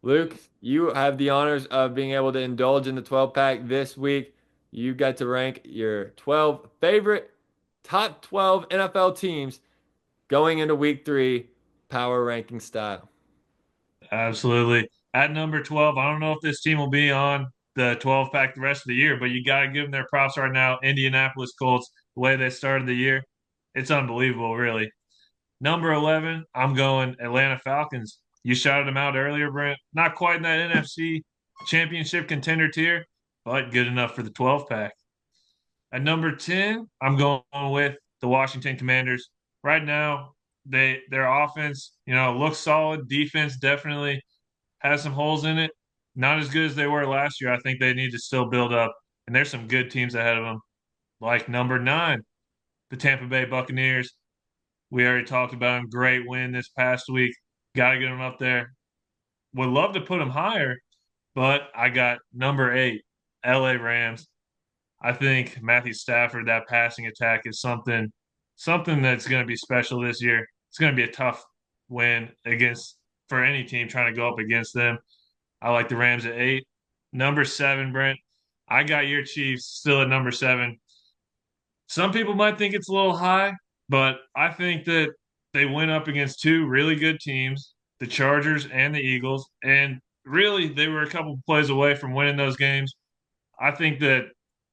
[SPEAKER 1] Luke, you have the honors of being able to indulge in the 12 pack this week. You got to rank your 12 favorite top 12 NFL teams going into week three, power ranking style.
[SPEAKER 2] Absolutely. At number 12, I don't know if this team will be on the 12 pack the rest of the year, but you got to give them their props right now. Indianapolis Colts, the way they started the year, it's unbelievable, really. Number 11, I'm going Atlanta Falcons. You shouted them out earlier, Brent. Not quite in that NFC championship contender tier, but good enough for the 12 pack. At number 10, I'm going with the Washington Commanders. Right now, their offense, looks solid. Defense definitely has some holes in it. Not as good as they were last year. I think they need to still build up. And there's some good teams ahead of them, like number 9, the Tampa Bay Buccaneers. We already talked about them. Great win this past week. Got to get them up there. Would love to put them higher, but I got number 8, LA Rams. I think Matthew Stafford, that passing attack is something that's going to be special this year. It's going to be a tough win against for any team trying to go up against them. I like the Rams at 8. Number 7, Brent. I got your Chiefs still at number 7. Some people might think it's a little high, but I think that they went up against two really good teams, the Chargers and the Eagles, and really they were a couple plays away from winning those games. I think that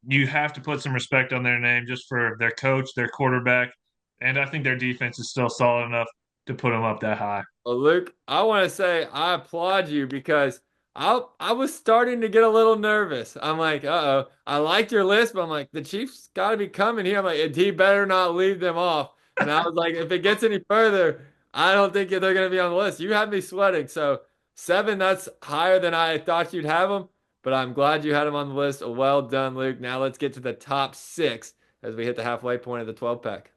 [SPEAKER 2] you have to put some respect on their name just for their coach, their quarterback, and I think their defense is still solid enough to put them up that high.
[SPEAKER 1] Well, Luke, I want to say I applaud you because I was starting to get a little nervous. I'm like, uh-oh. I liked your list, but I'm like, the Chiefs got to be coming here. I'm like, he better not leave them off. And I was like, if it gets any further, I don't think they're going to be on the list. You had me sweating. So 7, that's higher than I thought you'd have them, but I'm glad you had them on the list. Well done, Luke. Now let's get to the top 6 as we hit the halfway point of the 12 pack.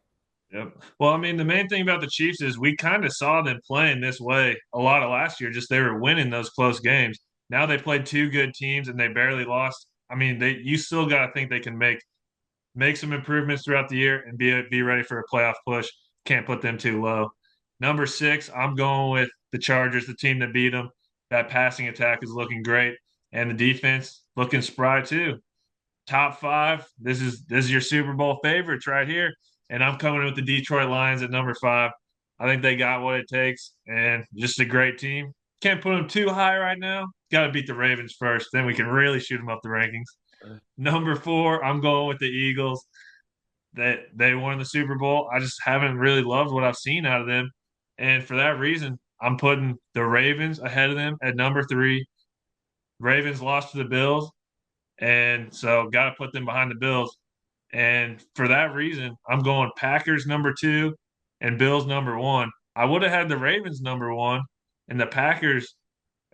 [SPEAKER 2] Yep. Well, I mean, the main thing about the Chiefs is we kind of saw them playing this way a lot of last year. Just they were winning those close games. Now they played two good teams and they barely lost. I mean, you still got to think they can make some improvements throughout the year and be ready for a playoff push. Can't put them too low. Number 6, I'm going with the Chargers, the team that beat them. That passing attack is looking great, and the defense looking spry too. Top 5. This is your Super Bowl favorites right here, and I'm coming with the Detroit Lions at number 5. I think they got what it takes, and just a great team. Can't put them too high right now. Got to beat the Ravens first, then we can really shoot them up the rankings. Number 4, I'm going with the Eagles. They won the Super Bowl. I just haven't really loved what I've seen out of them, and for that reason, I'm putting the Ravens ahead of them at number 3. Ravens lost to the Bills, and so got to put them behind the Bills. And for that reason, I'm going Packers number 2 and Bills number 1. I would have had the Ravens number 1 and the Packers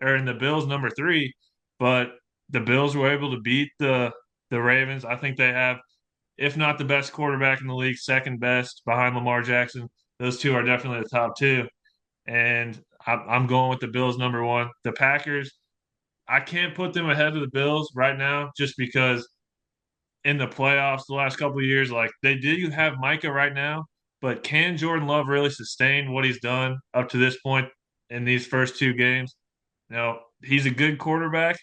[SPEAKER 2] or in the Bills number 3, but the Bills were able to beat the Ravens. I think they have, if not the best quarterback in the league, second best behind Lamar Jackson. Those two are definitely the top 2. And I'm going with the Bills number 1. The Packers, I can't put them ahead of the Bills right now just because in the playoffs the last couple of years, like they do have Micah right now, but can Jordan Love really sustain what he's done up to this point in these first two games? No, he's a good quarterback.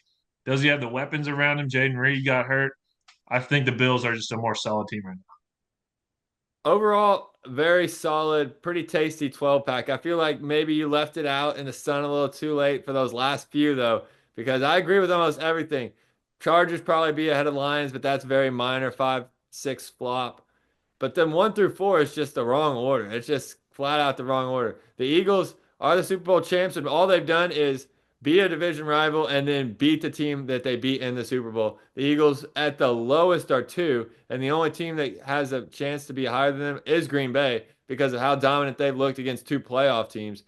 [SPEAKER 2] Does he have the weapons around him? Jaden Reed got hurt. I think the Bills are just a more solid team right
[SPEAKER 1] Overall, very solid, pretty tasty 12 pack. I feel like maybe you left it out in the sun a little too late for those last few, though, because I agree with almost everything. Chargers probably be ahead of Lions, but that's very minor, 5-6 flop. But then 1 through 4 is just the wrong order. It's just flat out the wrong order. The Eagles are the Super Bowl champs, and all they've done is beat a division rival and then beat the team that they beat in the Super Bowl. The Eagles at the lowest are 2, and the only team that has a chance to be higher than them is Green Bay because of how dominant they've looked against 2 playoff teams.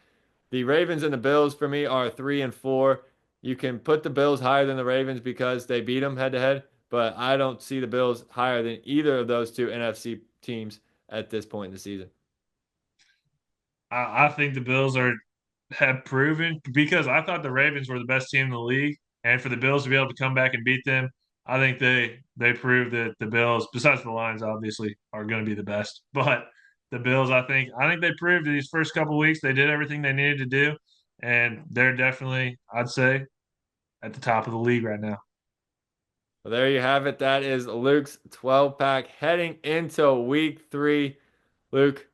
[SPEAKER 1] The Ravens and the Bills for me are 3 and 4. You can put the Bills higher than the Ravens because they beat them head to head, but I don't see the Bills higher than either of those two NFC teams at this point in the season.
[SPEAKER 2] now. I think the Bills are have proven because I thought the Ravens were the best team in the league, and for the Bills to be able to come back and beat them, I think they proved that the Bills, besides the Lions, obviously, are going to be the best. But the Bills, I think they proved these first couple weeks they did everything they needed to do, and they're definitely, I'd say, at the top of the league right now.
[SPEAKER 1] Well, there you have it. That is Luke's 12 pack heading into week 3. Luke,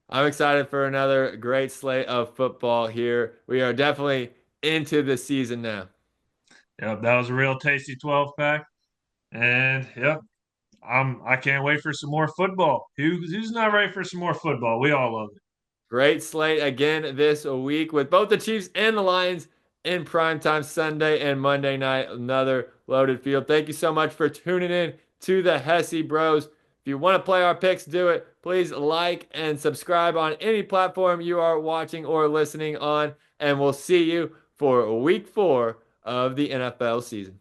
[SPEAKER 1] I'm excited for another great slate of football here. We are definitely into the season now.
[SPEAKER 2] Yep, that was a real tasty 12 pack, and yep, I can't wait for some more football. Who's not ready for some more football? We all love it.
[SPEAKER 1] Great slate again this week with both the Chiefs and the Lions in primetime Sunday and Monday night. Another loaded field. Thank you so much for tuning in to the Hesse Bros. If you want to play our picks, do it. Please like and subscribe on any platform you are watching or listening on. And we'll see you for week 4 of the NFL season.